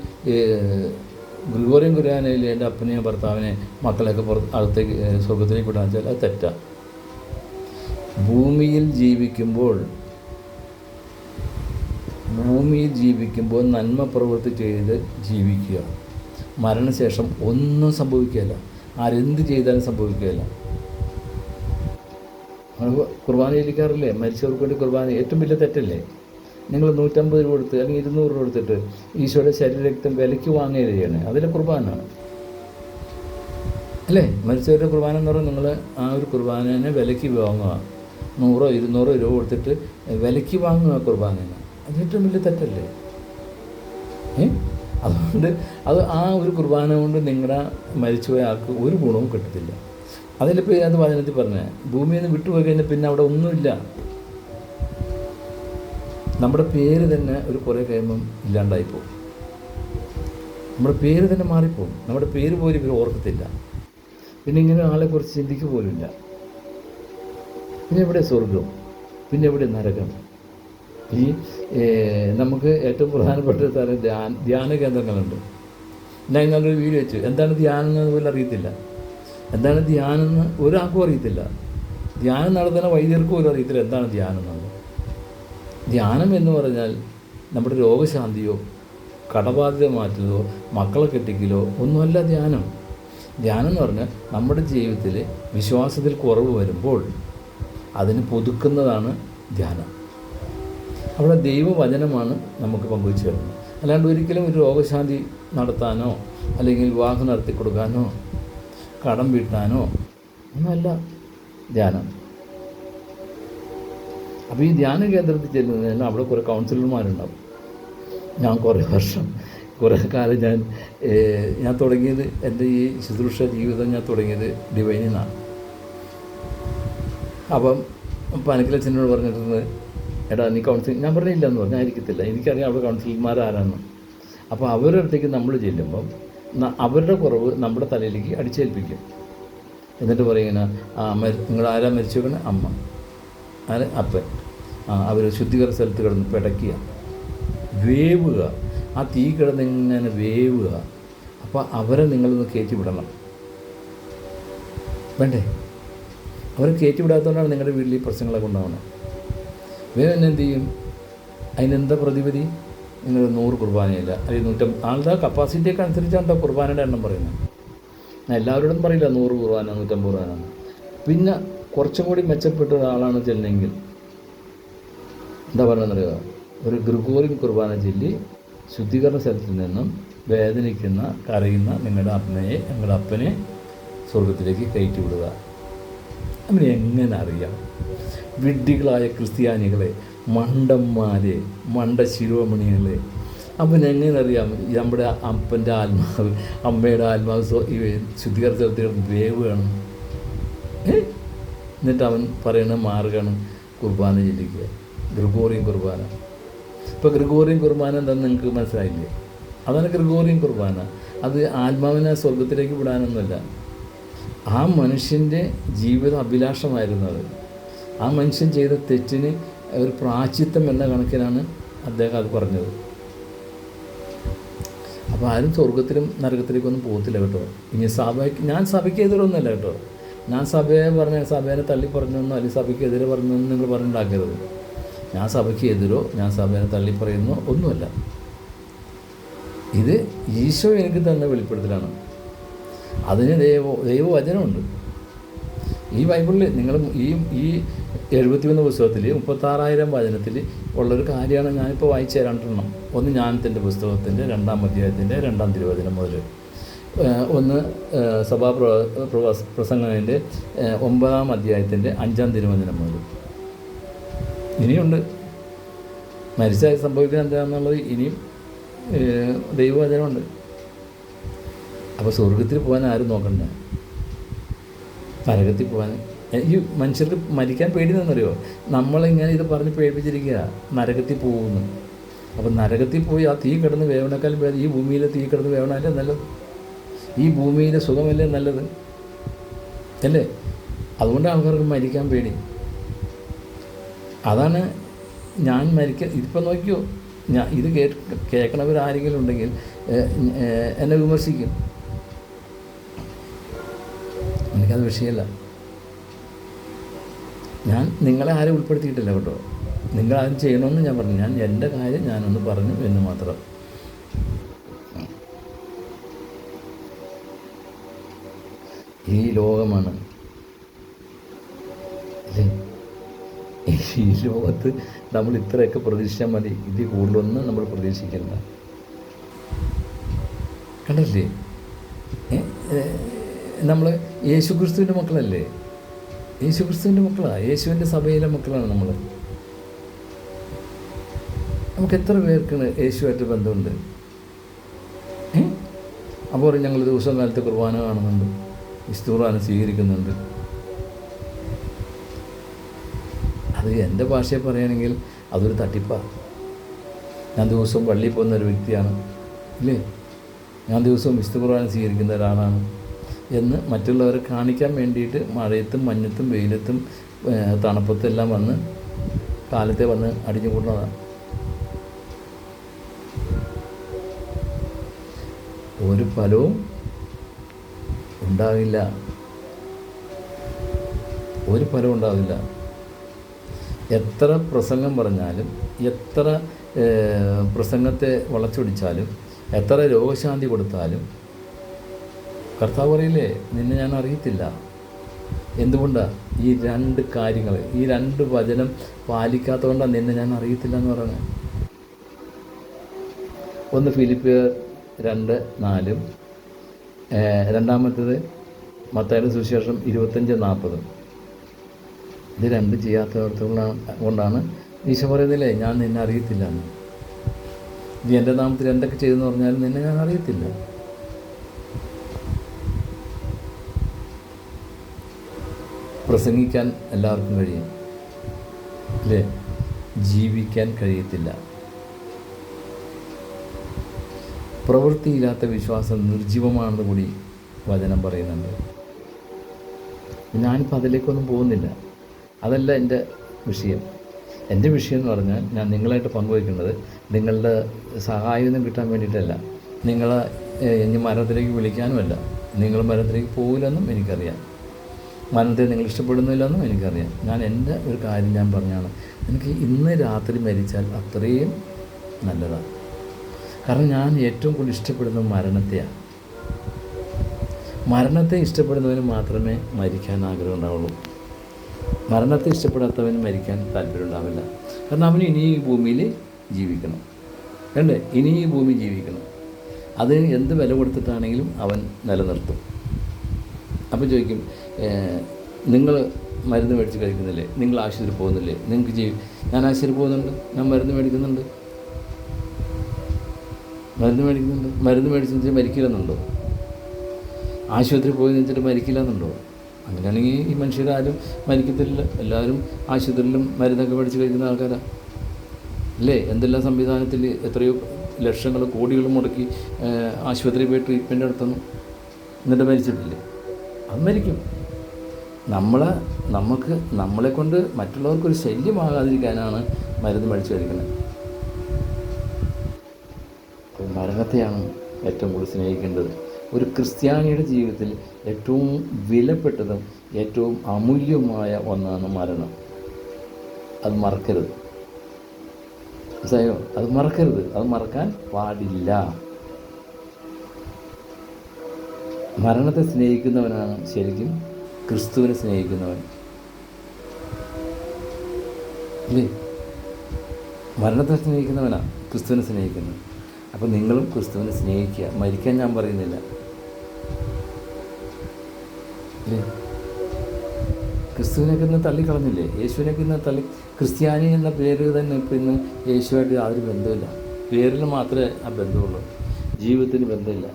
ഗ്രിഗോറിയൻ കുർബാനയിൽ എൻ്റെ അപ്പനെയോ ഭർത്താവിനെ മക്കളെയൊക്കെ അകത്തേക്ക് സ്വർഗത്തിലേക്ക് വിടാൻ വെച്ചാൽ അത് തെറ്റാണ്. ഭൂമിയിൽ ജീവിക്കുമ്പോൾ നന്മ പ്രവൃത്തി ചെയ്ത് ജീവിക്കുക. മരണശേഷം ഒന്നും സംഭവിക്കുകയില്ല. ആരെന്ത് ചെയ്താലും സംഭവിക്കുകയില്ല. കുർബാന ഇരിക്കാറില്ലേ? മരിച്ചവർക്ക് വേണ്ടി കുർബാന ഏറ്റവും വലിയ തെറ്റല്ലേ? നിങ്ങൾ 150 രൂപ കൊടുത്ത് അല്ലെങ്കിൽ 200 രൂപ കൊടുത്തിട്ട് ഈശോയുടെ ശരീരരക്തം വിലയ്ക്ക് വാങ്ങുകയാണ് ചെയ്യണേ. അതിലെ കുർബാന അല്ലേ? മരിച്ചവരുടെ കുർബാന എന്ന് പറഞ്ഞാൽ നിങ്ങൾ ആ ഒരു കുർബാനേനെ വിലയ്ക്ക് വാങ്ങുക. 100 200 രൂപ കൊടുത്തിട്ട് വിലയ്ക്ക് വാങ്ങുക കുർബാനേനെ. അത് ഏറ്റവും വലിയ തെറ്റല്ലേ? അതുകൊണ്ട് ആ ഒരു കുർബാന കൊണ്ട് നിങ്ങളുടെ മരിച്ചുപോയ ആൾക്ക് ഒരു ഗുണവും കിട്ടത്തില്ല. അതിലിപ്പോൾ അത് വചനത്തിൽ പറഞ്ഞത്, ഭൂമിയിൽ നിന്ന് വിട്ടുപോയി കഴിഞ്ഞാൽ പിന്നെ അവിടെ ഒന്നുമില്ല. നമ്മുടെ പേര് തന്നെ ഒരു കുറേ കഴിയുമ്പം ഇല്ലാണ്ടായിപ്പോവും. നമ്മുടെ പേര് തന്നെ മാറിപ്പോവും. നമ്മുടെ പേര് പോലും ഇവർ ഓർക്കത്തില്ല. പിന്നെ ഇങ്ങനെ ആളെക്കുറിച്ച് ചിന്തിക്കുക പോലുമില്ല. പിന്നെ എവിടെ സ്വർഗം? പിന്നെ എവിടെ നരകം? ഈ നമുക്ക് ഏറ്റവും പ്രധാനപ്പെട്ട സ്ഥലം ധ്യാന കേന്ദ്രങ്ങളുണ്ട്. ഞാൻ നല്ലൊരു വീഡിയോ വെച്ചു. എന്താണ് ധ്യാനം എന്ന് പോലും അറിയത്തില്ല. എന്താണ് ധ്യാനം എന്ന് ഒരാൾക്കും അറിയത്തില്ല. ധ്യാനം നടത്തുന്ന വൈദ്യർക്കും പോലും അറിയത്തില്ല എന്താണ് ധ്യാനം എന്നുള്ളത്. ധ്യാനം എന്ന് പറഞ്ഞാൽ നമ്മുടെ രോഗശാന്തിയോ കടബാധ്യത മാറ്റുന്നതോ മക്കളെ കെട്ടിക്കലോ ഒന്നുമല്ല ധ്യാനം. ധ്യാനം എന്ന് പറഞ്ഞാൽ നമ്മുടെ ജീവിതത്തിൽ വിശ്വാസത്തിൽ കുറവ് വരുമ്പോൾ അതിന് പുതുക്കുന്നതാണ് ധ്യാനം. അവിടെ ദൈവവചനമാണ് നമുക്ക് പങ്കുവെച്ച് തരുന്നത്. അല്ലാണ്ട് ഒരിക്കലും ഒരു രോഗശാന്തി നടത്താനോ അല്ലെങ്കിൽ വിവാഹം നടത്തി കൊടുക്കാനോ കടം വീട്ടാനോ ഒന്നുമല്ല ധ്യാനം. അപ്പോൾ ഈ ധ്യാന കേന്ദ്രത്തിൽ ചെല്ലുന്നതിന് അവിടെ കുറേ കൗൺസിലർമാരുണ്ടാവും. ഞാൻ കുറേ കാലം ഞാൻ തുടങ്ങിയത് എൻ്റെ ഈ ശുശ്രൂഷ ജീവിതം ഞാൻ തുടങ്ങിയത് ഡിവൈനിൽ നിന്നാണ്. അപ്പം പനക്കിലച്ഛനോട് പറഞ്ഞിട്ടുണ്ട്, എടാ നീ കൗൺസിലിംഗ്, ഞാൻ പറഞ്ഞില്ല എന്ന് പറഞ്ഞാൽ ആയിരിക്കത്തില്ല, എനിക്കറിയാം അവിടെ കൗൺസിലർമാരാരാണെന്ന്. അപ്പോൾ അവരുടെ അടുത്തേക്ക് നമ്മൾ ചെല്ലുമ്പം അവരുടെ കുറവ് നമ്മുടെ തലയിലേക്ക് അടിച്ചേൽപ്പിക്കും. എന്നിട്ട് പറയുന്ന നിങ്ങൾ ആരാ മരിച്ചു വെക്കണേ? അമ്മ, ആര്? അപ്പൻ. അവർ ശുദ്ധീകരണ സ്ഥലത്ത് കിടന്ന് പിടയ്ക്കുക, വേവുക, ആ തീ കിടന്നിങ്ങനെ വേവുക. അപ്പോൾ അവരെ നിങ്ങളൊന്ന് കയറ്റി വിടണം, വേണ്ടേ? അവരെ കയറ്റി വിടാത്തതുകൊണ്ടാണ് നിങ്ങളുടെ വീട്ടിൽ ഈ പ്രശ്നങ്ങളൊക്കെ ഉണ്ടാവുന്നത്. വേഗം എന്ത് ചെയ്യും? അതിനെന്താ പ്രതിവിധി? നിങ്ങൾ 100 കുർബാനയില്ല അല്ലെങ്കിൽ 150, ആളുടെ കപ്പാസിറ്റിയൊക്കെ അനുസരിച്ചാണ് കുർബാനയുടെ എണ്ണം പറയുന്നത്. ഞാൻ എല്ലാവരോടും പറയില്ല 100 കുർബാന 150 കുർബാന. പിന്നെ കുറച്ചും കൂടി മെച്ചപ്പെട്ട ഒരാളാണ് ചെല്ലുന്നെങ്കിൽ എന്താ പറയുന്നറിയുക? ഒരു ഗ്രിഗോറിയൻ കുർബാന ചൊല്ലി ശുദ്ധീകരണ സ്ഥലത്തിൽ നിന്നും വേദനിക്കുന്ന കരയുന്ന നിങ്ങളുടെ അപ്പനെ സ്വർഗത്തിലേക്ക് കയറ്റി വിടുക. അവന് എങ്ങനെ അറിയാം? വിഡ്ഢികളായ ക്രിസ്ത്യാനികളെ, മണ്ടന്മാരെ, മണ്ട ശിരോമണികളെ അവനെങ്ങനെ അറിയാം നമ്മുടെ അപ്പൻ്റെ ആത്മാവ്, അമ്മയുടെ ആത്മാവ് ശുദ്ധീകരണ സ്ഥലത്ത് വേവുകയാണ്? എന്നിട്ട് അവൻ പറയുന്ന മാർഗ്ഗമാണ് കുർബാന ചൊല്ലിക്കുക, ഗ്രിഗോറിയൻ കുർബാന. ഇപ്പോൾ ഗ്രിഗോറിയൻ കുർബാന എന്താണെന്ന് നിങ്ങൾക്ക് മനസ്സിലായില്ലേ? അതാണ് ഗ്രിഗോറിയൻ കുർബാന. അത് ആത്മാവിനെ സ്വർഗത്തിലേക്ക് വിടാനൊന്നുമല്ല. ആ മനുഷ്യൻ്റെ ജീവിത അഭിലാഷമായിരുന്നു അത്. ആ മനുഷ്യൻ ചെയ്ത തെറ്റിന് ഒരു പ്രായശ്ചിത്തം എന്ന കണക്കിനാണ് അദ്ദേഹം അത് പറഞ്ഞത്. അപ്പോൾ ആരും സ്വർഗത്തിലും നരകത്തിലേക്കൊന്നും പോകത്തില്ല കേട്ടോ. ഇനി ഞാൻ സഭയ്ക്ക് എതിരൊന്നുമല്ല കേട്ടോ. ഞാൻ സഭേനെ തള്ളി പറഞ്ഞൊന്നോ അല്ലെങ്കിൽ സഭയ്ക്ക് എതിരെ പറഞ്ഞൊന്നും നിങ്ങൾ പറഞ്ഞുണ്ടാക്കരുത്. ഞാൻ സഭയ്ക്ക് എതിരോ ഞാൻ സഭേനെ തള്ളി പറയുന്നോ ഒന്നുമല്ല. ഇത് ഈശോ എനിക്ക് തന്ന വെളിപ്പെടുത്തലാണ്. അതിന് ദൈവവചനമുണ്ട്. ഈ ബൈബിളിൽ നിങ്ങൾ ഈ 71 പുസ്തകത്തിൽ 36,000 വചനത്തിൽ ഉള്ളൊരു കാര്യമാണ് ഞാനിപ്പോൾ വായിച്ചു തരാണ്ടെണ്ണം. ഒന്ന് ജ്ഞാനത്തിൻ്റെ പുസ്തകത്തിൻ്റെ 2-ാം അധ്യായത്തിൻ്റെ 2-ാം തിരുവചനം മുതൽ, ഒന്ന് പ്രസംഗത്തിൻ്റെ 9-ാം അധ്യായത്തിൻ്റെ 5-ാം തിരുവചനം മുതൽ. ഇനിയുണ്ട്. മരിച്ചാൽ സംഭവിക്കുന്നത് എന്താണെന്നുള്ളത് ഇനിയും ദൈവവചനമുണ്ട്. അപ്പോൾ സ്വർഗത്തിൽ പോകാൻ ആരും നോക്കണ്ട, നരകത്തിൽ പോകാൻ. ഈ മനുഷ്യർക്ക് മരിക്കാൻ പേടിയെന്നറിയോ? നമ്മളിങ്ങനെ ഇത് പറഞ്ഞ് പേടിപ്പിച്ചിരിക്കുക, നരകത്തിൽ പോകുന്നു. അപ്പോൾ നരകത്തിൽ പോയി ആ തീ കിടന്ന് വേവണേക്കാളും ഭേദം ഈ ഭൂമിയിലെ തീ കിടന്ന് വേവണല്ലേ നല്ലത്? ഈ ഭൂമിയിലെ സുഖമല്ലേ നല്ലത്? അല്ലേ? അതുകൊണ്ട് ആൾക്കാർക്ക് മരിക്കാൻ പേടി. അതാണ് ഞാൻ ഇതിപ്പോൾ നോക്കിയോ, ഇത് കേൾക്കണവരാരെങ്കിലും ഉണ്ടെങ്കിൽ എന്നെ വിമർശിക്കും. എനിക്കത് വിഷയമല്ല. ഞാൻ നിങ്ങളെ ആരും ഉൾപ്പെടുത്തിയിട്ടില്ല കേട്ടോ. നിങ്ങളാരും ചെയ്യണമെന്ന് ഞാൻ പറഞ്ഞു. ഞാൻ എൻ്റെ കാര്യം ഞാനൊന്ന് പറഞ്ഞു എന്ന് മാത്രം. ഈ ലോകമാണ് അല്ലേ? ഈ ലോകത്ത് നമ്മൾ ഇത്രയൊക്കെ പ്രതീക്ഷിച്ചാൽ മതി. ഇതിൽ കൂടുതലൊന്നും നമ്മൾ പ്രതീക്ഷിക്കണ്ട. കണ്ടല്ലേ, നമ്മൾ യേശുക്രിസ്തുവിൻ്റെ മക്കളല്ലേ? യേശുക്രിസ്തുവിൻ്റെ മക്കളാണ്, യേശുവിൻ്റെ സഭയിലെ മക്കളാണ് നമ്മൾ. നമുക്ക് എത്ര പേർക്ക് യേശുവായിട്ട് ബന്ധമുണ്ട്? അപ്പോൾ ഞങ്ങൾ ദിവസം കാലത്ത് കുർബാന കാണുന്നുണ്ട്, വിശുദ്ധ കുർബാന സ്വീകരിക്കുന്നുണ്ട്. അത് എൻ്റെ ഭാഷയിൽ പറയുകയാണെങ്കിൽ അതൊരു തട്ടിപ്പാണ്. ഞാൻ ദിവസവും പള്ളിയിൽ പോകുന്ന ഒരു വ്യക്തിയാണ് ഇല്ലേ, ഞാൻ ദിവസവും വിശുദ്ധ കുർബാന സ്വീകരിക്കുന്ന ഒരാളാണ് എന്ന് മറ്റുള്ളവരെ കാണിക്കാൻ വേണ്ടിയിട്ട് മഴയത്തും മഞ്ഞത്തും വെയിലത്തും തണുപ്പത്തും എല്ലാം വന്ന് കാലത്തെ വന്ന് അടിഞ്ഞു കൂടുന്നതാണ്. ഒരു ഫലവും ഉണ്ടാവില്ല, ഒരു ഫലവും ഉണ്ടാവില്ല. എത്ര പ്രസംഗം പറഞ്ഞാലും, എത്ര പ്രസംഗത്തെ വളച്ചൊടിച്ചാലും, എത്ര രോഗശാന്തി കൊടുത്താലും കർത്താവ് പറയില്ലേ, നിന്നെ ഞാൻ അറിയത്തില്ല. എന്തുകൊണ്ടാണ്? ഈ രണ്ട് കാര്യങ്ങൾ, ഈ രണ്ട് വചനം പാലിക്കാത്തതുകൊണ്ടാണ് നിന്നെ ഞാൻ അറിയത്തില്ല എന്ന് പറയുന്നത്. ഒന്ന് ഫിലിപ്പിയർ 2:4, രണ്ടാമത്തേത് മത്തായിയുടെ സുവിശേഷം 25:40. ഇത് രണ്ടും ചെയ്യാത്തവർക്കുകൊണ്ടാണ് ഈശോ പറയുന്നില്ലേ, ഞാൻ നിന്നെ അറിയത്തില്ല എന്ന്. നീ എൻ്റെ നാമത്തിൽ എന്തൊക്കെ ചെയ്തെന്ന് പറഞ്ഞാലും നിന്നെ ഞാൻ അറിയത്തില്ല. പ്രസംഗിക്കാൻ എല്ലാവർക്കും കഴിയും അല്ലേ, ജീവിക്കാൻ കഴിയത്തില്ല. പ്രവൃത്തിയില്ലാത്ത വിശ്വാസം നിർജീവമാണെന്ന് കൂടി വചനം പറയുന്നുണ്ട്. ഞാനിപ്പോൾ അതിലേക്കൊന്നും പോകുന്നില്ല, അതല്ല എൻ്റെ വിഷയം. എൻ്റെ വിഷയം എന്ന് പറഞ്ഞാൽ ഞാൻ നിങ്ങളായിട്ട് പങ്കുവയ്ക്കുന്നത് നിങ്ങളുടെ സഹായമൊന്നും കിട്ടാൻ വേണ്ടിയിട്ടല്ല, നിങ്ങളെ ഇനി മരണത്തിലേക്ക് വിളിക്കാനുമല്ല. നിങ്ങൾ മരണത്തിലേക്ക് പോകില്ലെന്നും എനിക്കറിയാം, മരണത്തെ നിങ്ങൾ ഇഷ്ടപ്പെടുന്നില്ലെന്നും എനിക്കറിയാം. ഞാൻ എൻ്റെ ഒരു കാര്യം ഞാൻ പറഞ്ഞാണ്, എനിക്ക് ഇന്ന് രാത്രി മരിച്ചാൽ അത്രയും നല്ലതാണ്. കാരണം ഞാൻ ഏറ്റവും കൂടുതൽ ഇഷ്ടപ്പെടുന്നത് മരണത്തെയാണ്. മരണത്തെ ഇഷ്ടപ്പെടുന്നവന് മാത്രമേ മരിക്കാൻ ആഗ്രഹം ഉണ്ടാവുള്ളൂ. മരണത്തെ ഇഷ്ടപ്പെടാത്തവന് മരിക്കാൻ താല്പര്യം ഉണ്ടാവില്ല. കാരണം അവന് ഇനി ഈ ഭൂമിയിൽ ജീവിക്കണം, അല്ലേ? ഇനി ഈ ഭൂമി ജീവിക്കണം. അതിന് എന്ത് വില കൊടുത്തിട്ടാണെങ്കിലും അവൻ നിലനിർത്തും. അപ്പോൾ ചോദിക്കും, നിങ്ങൾ മരുന്ന് മേടിച്ച് കഴിക്കുന്നില്ലേ? നിങ്ങൾ ആശുപത്രി പോകുന്നില്ലേ? നിങ്ങൾക്ക് ഞാൻ ആശുപത്രി പോകുന്നുണ്ട്, ഞാൻ മരുന്ന് മേടിക്കുന്നുണ്ട്. മരുന്ന് മേടിച്ചിട്ട് മരിക്കില്ലെന്നുണ്ടോ? ആശുപത്രി പോയി വെച്ചിട്ട് മരിക്കില്ലെന്നുണ്ടോ? അങ്ങനെയാണെങ്കിൽ ഈ മനുഷ്യരാരും മരിക്കത്തില്ല. എല്ലാവരും ആശുപത്രിയിലും മരുന്നൊക്കെ മേടിച്ച് കഴിക്കുന്ന ആൾക്കാരാണ് അല്ലേ? എന്തെല്ലാം സംവിധാനത്തിൽ എത്രയോ ലക്ഷങ്ങൾ കോടികൾ മുടക്കി ആശുപത്രിയിൽ പോയി ട്രീറ്റ്മെൻറ്റ് നടത്തുന്നു, എന്നിട്ട് മരിച്ചിട്ടില്ലേ? അത് മരിക്കും. നമ്മളെ കൊണ്ട് മറ്റുള്ളവർക്കൊരു ശല്യമാകാതിരിക്കാനാണ് മരുന്ന് മേടിച്ച് കഴിക്കുന്നത്. മരണത്തെയാണ് ഏറ്റവും കൂടുതൽ സ്നേഹിക്കേണ്ടത്. ഒരു ക്രിസ്ത്യാനിയുടെ ജീവിതത്തിൽ ഏറ്റവും വിലപ്പെട്ടതും ഏറ്റവും അമൂല്യവുമായ ഒന്നാണ് മരണം. അത് മറക്കരുത്, മനസ്സിലായോ? അത് മറക്കരുത്, അത് മറക്കാൻ പാടില്ല. മരണത്തെ സ്നേഹിക്കുന്നവനാണ് ശരിക്കും ക്രിസ്തുവിനെ സ്നേഹിക്കുന്നവൻ അല്ലേ? മരണത്തെ സ്നേഹിക്കുന്നവനാണ് ക്രിസ്തുവിനെ സ്നേഹിക്കുന്നത്. അപ്പോൾ നിങ്ങളും ക്രിസ്തുവിനെ സ്നേഹിക്കുക. മരിക്കാൻ ഞാൻ പറയുന്നില്ല അല്ലേ? ക്രിസ്തുവിനൊക്കെ ഇന്ന് തള്ളിക്കളഞ്ഞില്ലേ? യേശുവിനൊക്കെ ഇന്ന് ക്രിസ്ത്യാനി എന്ന പേര് തന്നെ ഇപ്പോൾ ഇന്ന് യേശുവായിട്ട് യാതൊരു ബന്ധമില്ല. പേരിൽ മാത്രമേ ആ ബന്ധമുള്ളൂ, ജീവിതത്തിന് ബന്ധമില്ല.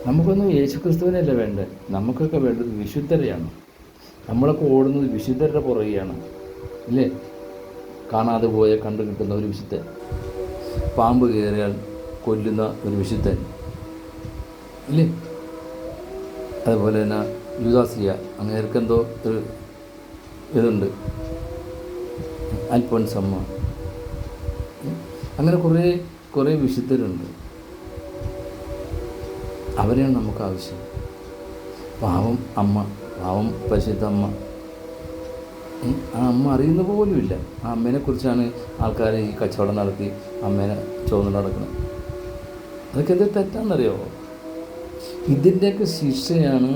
നമുക്കൊന്നും യേശു ക്രിസ്തുവിനല്ല വേണ്ടത്, നമുക്കൊക്കെ വേണ്ടത് വിശുദ്ധരെയാണ്. നമ്മളൊക്കെ ഓടുന്നത് വിശുദ്ധരുടെ പുറകെയാണ് ഇല്ലേ? കാണാതെ പോയ കണ്ടു കിട്ടുന്ന ഒരു വിശുദ്ധൻ, പാമ്പ് കയറിയാൽ കൊല്ലുന്ന ഒരു വിശുദ്ധൻ ഇല്ലേ? അതുപോലെ തന്നെ യൂദാസിയ, അങ്ങേർക്കെന്തോ ഒരു ഇതുണ്ട്, അൽഫോൻസമ്മ, അങ്ങനെ കുറേ വിശുദ്ധരുണ്ട്, അവരെയാണ് നമുക്ക് ആവശ്യം. പാവം അമ്മ, പാവം പരിശുദ്ധ അമ്മ, ആ അമ്മ അറിയുന്ന പോലുമില്ല. ആ അമ്മേനെക്കുറിച്ചാണ് ആൾക്കാർ ഈ കച്ചവടം നടത്തി അമ്മേനെ ചോദിച്ചു നടക്കുന്നത്. അതൊക്കെ എന്ത് തെറ്റാണെന്നറിയാമോ? ഇതിൻ്റെയൊക്കെ ശിക്ഷയാണ്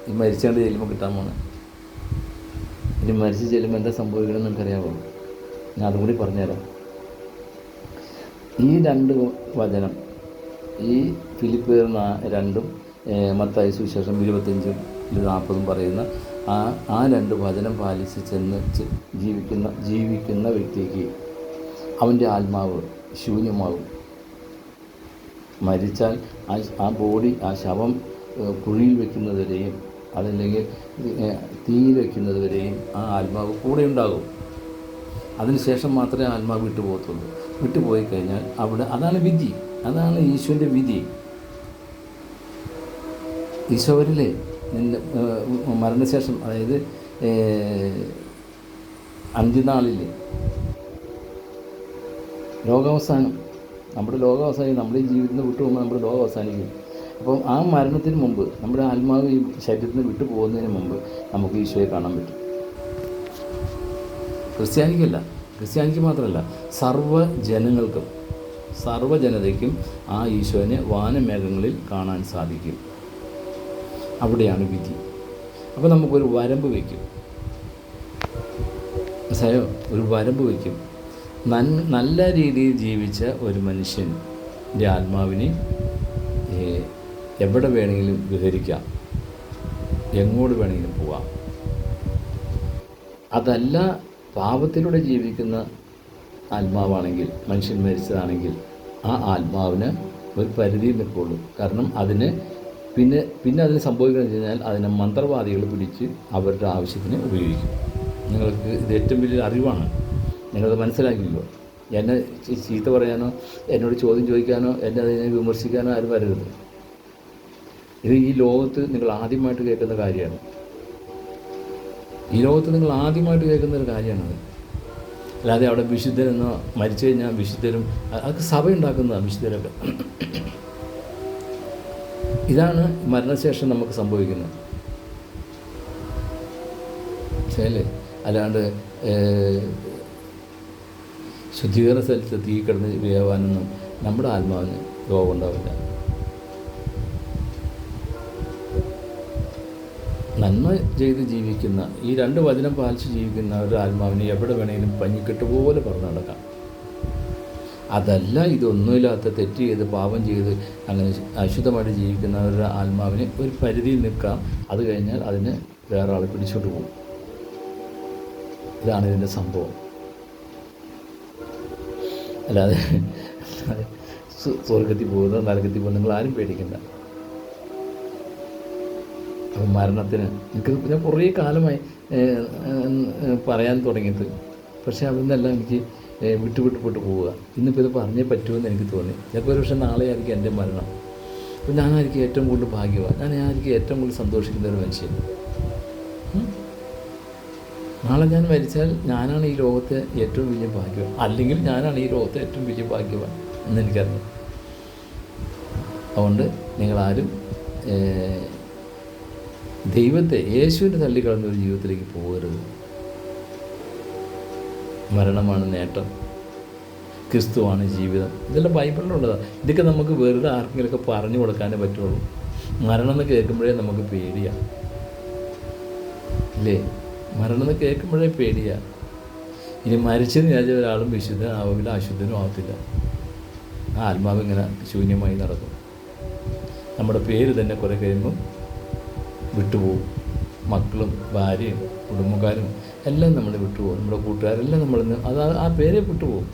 ഈ മരിച്ചുകൊണ്ട് ചെല്ലുമ്പോൾ കിട്ടാൻ പോകുന്നത്. ഇനി മരിച്ച് ചെല്ലുമ്പോൾ എന്താ സംഭവിക്കണമെന്ന് നമുക്കറിയാമോ? ഞാൻ അതും കൂടി പറഞ്ഞുതരാം. ഈ 2 വചനം, ഈ ഫിലിപ്പിയർ 2 മത്തായി സുവിശേഷം 25 40 പറയുന്ന ആ 2 വചനം പാലിച്ച് ചെന്ന് ജീവിക്കുന്ന വ്യക്തിക്ക് അവൻ്റെ ആത്മാവ് ശൂന്യമാകും. മരിച്ചാൽ ആ ബോഡി, ആ ശവം കുഴിയിൽ വയ്ക്കുന്നതുവരെയും അതല്ലെങ്കിൽ തീയിൽ വയ്ക്കുന്നത് വരെയും ആ ആത്മാവ് കൂടെ ഉണ്ടാകും. അതിനുശേഷം മാത്രമേ ആത്മാവ് വിട്ടുപോകത്തുള്ളൂ. വിട്ടുപോയി കഴിഞ്ഞാൽ അവിടെ അതാണ് വിധി, അതാണ് ഈശോൻ്റെ വിധി. ഈശോവരിലെ മരണശേഷം, അതായത് അന്ത്യനാളിൽ ലോകാവസാനം, നമ്മുടെ ലോകാവസാനം, നമ്മുടെ ഈ ജീവിതത്തിൽ നിന്ന് വിട്ടു പോകുമ്പോൾ നമ്മുടെ ലോകം അവസാനിക്കും. അപ്പം ആ മരണത്തിന് മുമ്പ് നമ്മുടെ ആത്മാവ് ഈ ശരീരത്തിൽ നിന്ന് വിട്ടു പോകുന്നതിന് മുമ്പ് നമുക്ക് ഈശോയെ കാണാൻ പറ്റും. ക്രിസ്ത്യാനിക്ക് മാത്രമല്ല, സർവ്വജനതയ്ക്കും ആ ഈശോനെ വാനമേഘങ്ങളിൽ കാണാൻ സാധിക്കും. അവിടെയാണ് വിധി. അപ്പോൾ നമുക്കൊരു വരമ്പ് വയ്ക്കും, ഒരു വരമ്പ് വയ്ക്കും. നല്ല രീതിയിൽ ജീവിച്ച ഒരു മനുഷ്യൻ്റെ ആത്മാവിനെ എവിടെ വേണമെങ്കിലും വിഹരിക്കാം, എങ്ങോട്ട് വേണമെങ്കിലും പോവാം. അതല്ല പാപത്തിലൂടെ ജീവിക്കുന്ന ആത്മാവാണെങ്കിൽ, മനുഷ്യൻ മരിച്ചതാണെങ്കിൽ, ആ ആത്മാവിന് ഒരു പരിധി നിൽക്കുള്ളൂ. കാരണം പിന്നെ അതിന് സംഭവിക്കുന്നത് വെച്ച് കഴിഞ്ഞാൽ അതിനെ മന്ത്രവാദികൾ പിടിച്ച് അവരുടെ ആവശ്യത്തിന് ഉപയോഗിക്കും. നിങ്ങൾക്ക് ഇത് ഏറ്റവും വലിയൊരു അറിവാണ്, നിങ്ങളത് മനസ്സിലാക്കില്ലോ. എന്നെ ചീത്ത പറയാനോ എന്നോട് ചോദ്യം ചോദിക്കാനോ എന്നെ അതിനെ വിമർശിക്കാനോ ആരും വരരുത്. ഇത് ഈ ലോകത്ത് നിങ്ങൾ ആദ്യമായിട്ട് കേൾക്കുന്ന കാര്യമാണ്. ഒരു കാര്യമാണത്. അല്ലാതെ അവിടെ വിശുദ്ധരെന്നോ മരിച്ചു കഴിഞ്ഞാൽ വിശുദ്ധരും, അതൊക്കെ സഭ ഉണ്ടാക്കുന്നതാണ് വിശുദ്ധരൊക്കെ. ഇതാണ് മരണശേഷം നമുക്ക് സംഭവിക്കുന്നത്. ശരിയല്ലേ? അല്ലാണ്ട് ശുദ്ധീകരണ സ്ഥലത്ത് തീ കിടന്ന് വേവാനൊന്നും നമ്മുടെ ആത്മാവിന് രോഗം ഉണ്ടാവില്ല. നന്മ ചെയ്ത് ജീവിക്കുന്ന, ഈ 2 വചനം പാലിച്ച് ജീവിക്കുന്ന ഒരു ആത്മാവിന് എവിടെ വേണമെങ്കിലും പഞ്ഞിക്കെട്ട് പോലെ പറഞ്ഞു നടക്കാം. അതല്ല, ഇതൊന്നുമില്ലാത്ത തെറ്റ് ചെയ്ത് പാപം ചെയ്ത് അങ്ങനെ അശുദ്ധമായിട്ട് ജീവിക്കുന്നവരുടെ ആത്മാവിന് ഒരു പരിധിയിൽ നിൽക്കാം. അത് കഴിഞ്ഞാൽ അതിന് വേറെ ആൾ പിടിച്ചോട്ട് പോകും. ഇതാണ് ഇതിൻ്റെ സംഭവം. അല്ലാതെ സ്വർഗത്തിൽ പോകുന്ന നരകത്തിൽ പോകുന്ന നിങ്ങൾ ആരും പേടിക്കണ്ട. അപ്പം മരണത്തിന് ഞാൻ കുറേ കാലമായി പറയാൻ തുടങ്ങിയിട്ട്, പക്ഷേ അതിൽ എനിക്ക് വിട്ടുപോട്ട് പോവുക. ഇന്നിപ്പോൾ ഇത് പറഞ്ഞേ പറ്റുമെന്ന് എനിക്ക് തോന്നി. ചിലപ്പോൾ ഒരു പക്ഷേ നാളെ ആയിരിക്കും എൻ്റെ മരണം. അപ്പോൾ ഞാനായിരിക്കും ഏറ്റവും കൂടുതൽ ഭാഗ്യവാൻ, ഞാനായിരിക്കും ഏറ്റവും കൂടുതൽ സന്തോഷിക്കുന്ന ഒരു മനുഷ്യൻ. നാളെ ഞാൻ മരിച്ചാൽ ഞാനാണ് ഈ ലോകത്തെ ഏറ്റവും വലിയ ഭാഗ്യവാൻ, അല്ലെങ്കിൽ ഞാനാണ് ഈ ലോകത്തെ ഏറ്റവും വലിയ ഭാഗ്യവാൻ എന്നെനിക്കറിയാം. അതുകൊണ്ട് നിങ്ങളാരും ദൈവത്തെ, യേശുവിൻ്റെ തള്ളിക്കളഞ്ഞ ഒരു ജീവിതത്തിലേക്ക് പോകരുത്. മരണമാണ് നേട്ടം, ക്രിസ്തുവാണ് ജീവിതം. ഇതെല്ലാം ബൈബിളിലുള്ളതാണ്. ഇതൊക്കെ നമുക്ക് വെറുതെ ആർക്കെങ്കിലുമൊക്കെ പറഞ്ഞു കൊടുക്കാനേ പറ്റുള്ളൂ. മരണം എന്ന് കേൾക്കുമ്പോഴേ നമുക്ക് പേടിയാണ്, അല്ലേ? മരണം എന്ന് കേൾക്കുമ്പോഴേ പേടിയാണ്. ഇനി മരിച്ചെന്ന് വിചാരിച്ച ഒരാളും വിശുദ്ധനാവില്ല, അശുദ്ധനും ആവത്തില്ല. ആ ആത്മാവ് ഇങ്ങനെ ശൂന്യമായി നടക്കും. നമ്മുടെ പേര് തന്നെ കുറേ കഴിയുമ്പം വിട്ടുപോകും. മക്കളും ഭാര്യയും കുടുംബക്കാരും എല്ലാം നമ്മൾ വിട്ടുപോകും. നമ്മുടെ കൂട്ടുകാരെല്ലാം നമ്മളിന്ന് ആ പേരെ വിട്ടുപോകും.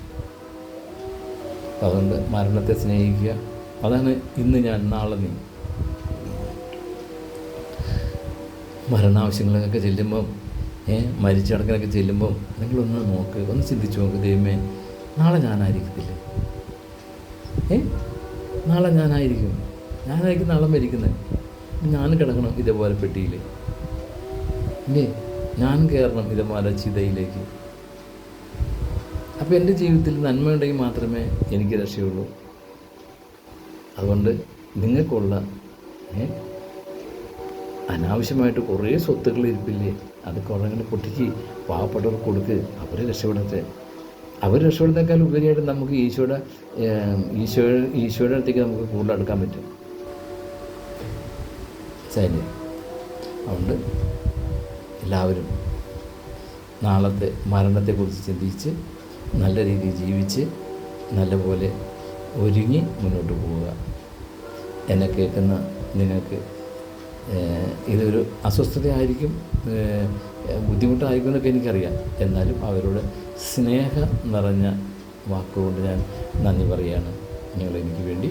അതുകൊണ്ട് മരണത്തെ സ്നേഹിക്കുക. അതാണ് ഇന്ന് ഞാൻ നാളെ നീ. മരണാവശ്യങ്ങളൊക്കെ ചെല്ലുമ്പം, മരിച്ചടക്കനൊക്കെ ചെല്ലുമ്പം നിങ്ങളൊന്ന് നോക്ക്, ഒന്ന് ചിന്തിച്ച് നോക്ക്. ദൈവമേ, നാളെ ഞാനായിരിക്കത്തില്ലേ? നാളെ ഞാനായിരിക്കും നാളെ മരിക്കുന്നത്. ഞാൻ കിടക്കണം ഇതേപോലെ പെട്ടിയിൽ, ഇല്ലേ? ഞാൻ കയറണം ഇതേപോലെ ചിതയിലേക്ക്. അപ്പം അപ്പോൾ എൻ്റെ ജീവിതത്തിൽ നന്മയുണ്ടെങ്കിൽ മാത്രമേ എനിക്ക് രക്ഷയുള്ളൂ. അതുകൊണ്ട് നിങ്ങൾക്കുള്ള അനാവശ്യമായിട്ട് കുറേ സ്വത്തുക്കൾ ഇരിപ്പില്ലേ, അത് കുറേ അങ്ങനെ പൊട്ടിക്ക് പാവപ്പെട്ടവർക്ക് കൊടുക്ക്, അവർ രക്ഷപ്പെടട്ടെ. അവർ രക്ഷപ്പെടുന്നേക്കാൾ ഉപരിയായിട്ട് നമുക്ക് ഈശോയുടെ അടുത്തേക്ക് നമുക്ക് കൂടുതൽ അടുക്കാൻ പറ്റും. ശരി. അതുകൊണ്ട് എല്ലാവരും നാളത്തെ മരണത്തെക്കുറിച്ച് ചിന്തിച്ച് നല്ല രീതിയിൽ ജീവിച്ച് നല്ലപോലെ ഒരുങ്ങി മുന്നോട്ട് പോവുക. എന്നെ കേൾക്കുന്ന നിങ്ങൾക്ക് ഇതൊരു അസ്വസ്ഥതയായിരിക്കും, ബുദ്ധിമുട്ടായിരിക്കും എന്നൊക്കെ എനിക്കറിയാം. എന്നാലും അവരോട് സ്നേഹം നിറഞ്ഞ വാക്കുകൊണ്ട് ഞാൻ നന്ദി പറയുകയാണ്. നിങ്ങൾ എനിക്ക് വേണ്ടി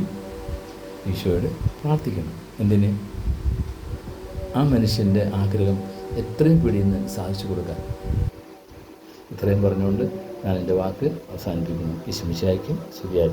ഈശോയോട് പ്രാർത്ഥിക്കണം. എന്തിന്? ആ മനുഷ്യൻ്റെ ആഗ്രഹം എത്രയും പിടിയെന്ന് സാധിച്ചു കൊടുക്കാൻ. ഇത്രയും പറഞ്ഞുകൊണ്ട് ഞാൻ എൻ്റെ വാക്ക് അവസാനിപ്പിക്കുന്നു. ഈശോ മിശിഹായ്ക്കും സ്തുതിയായിരിക്കട്ടെ.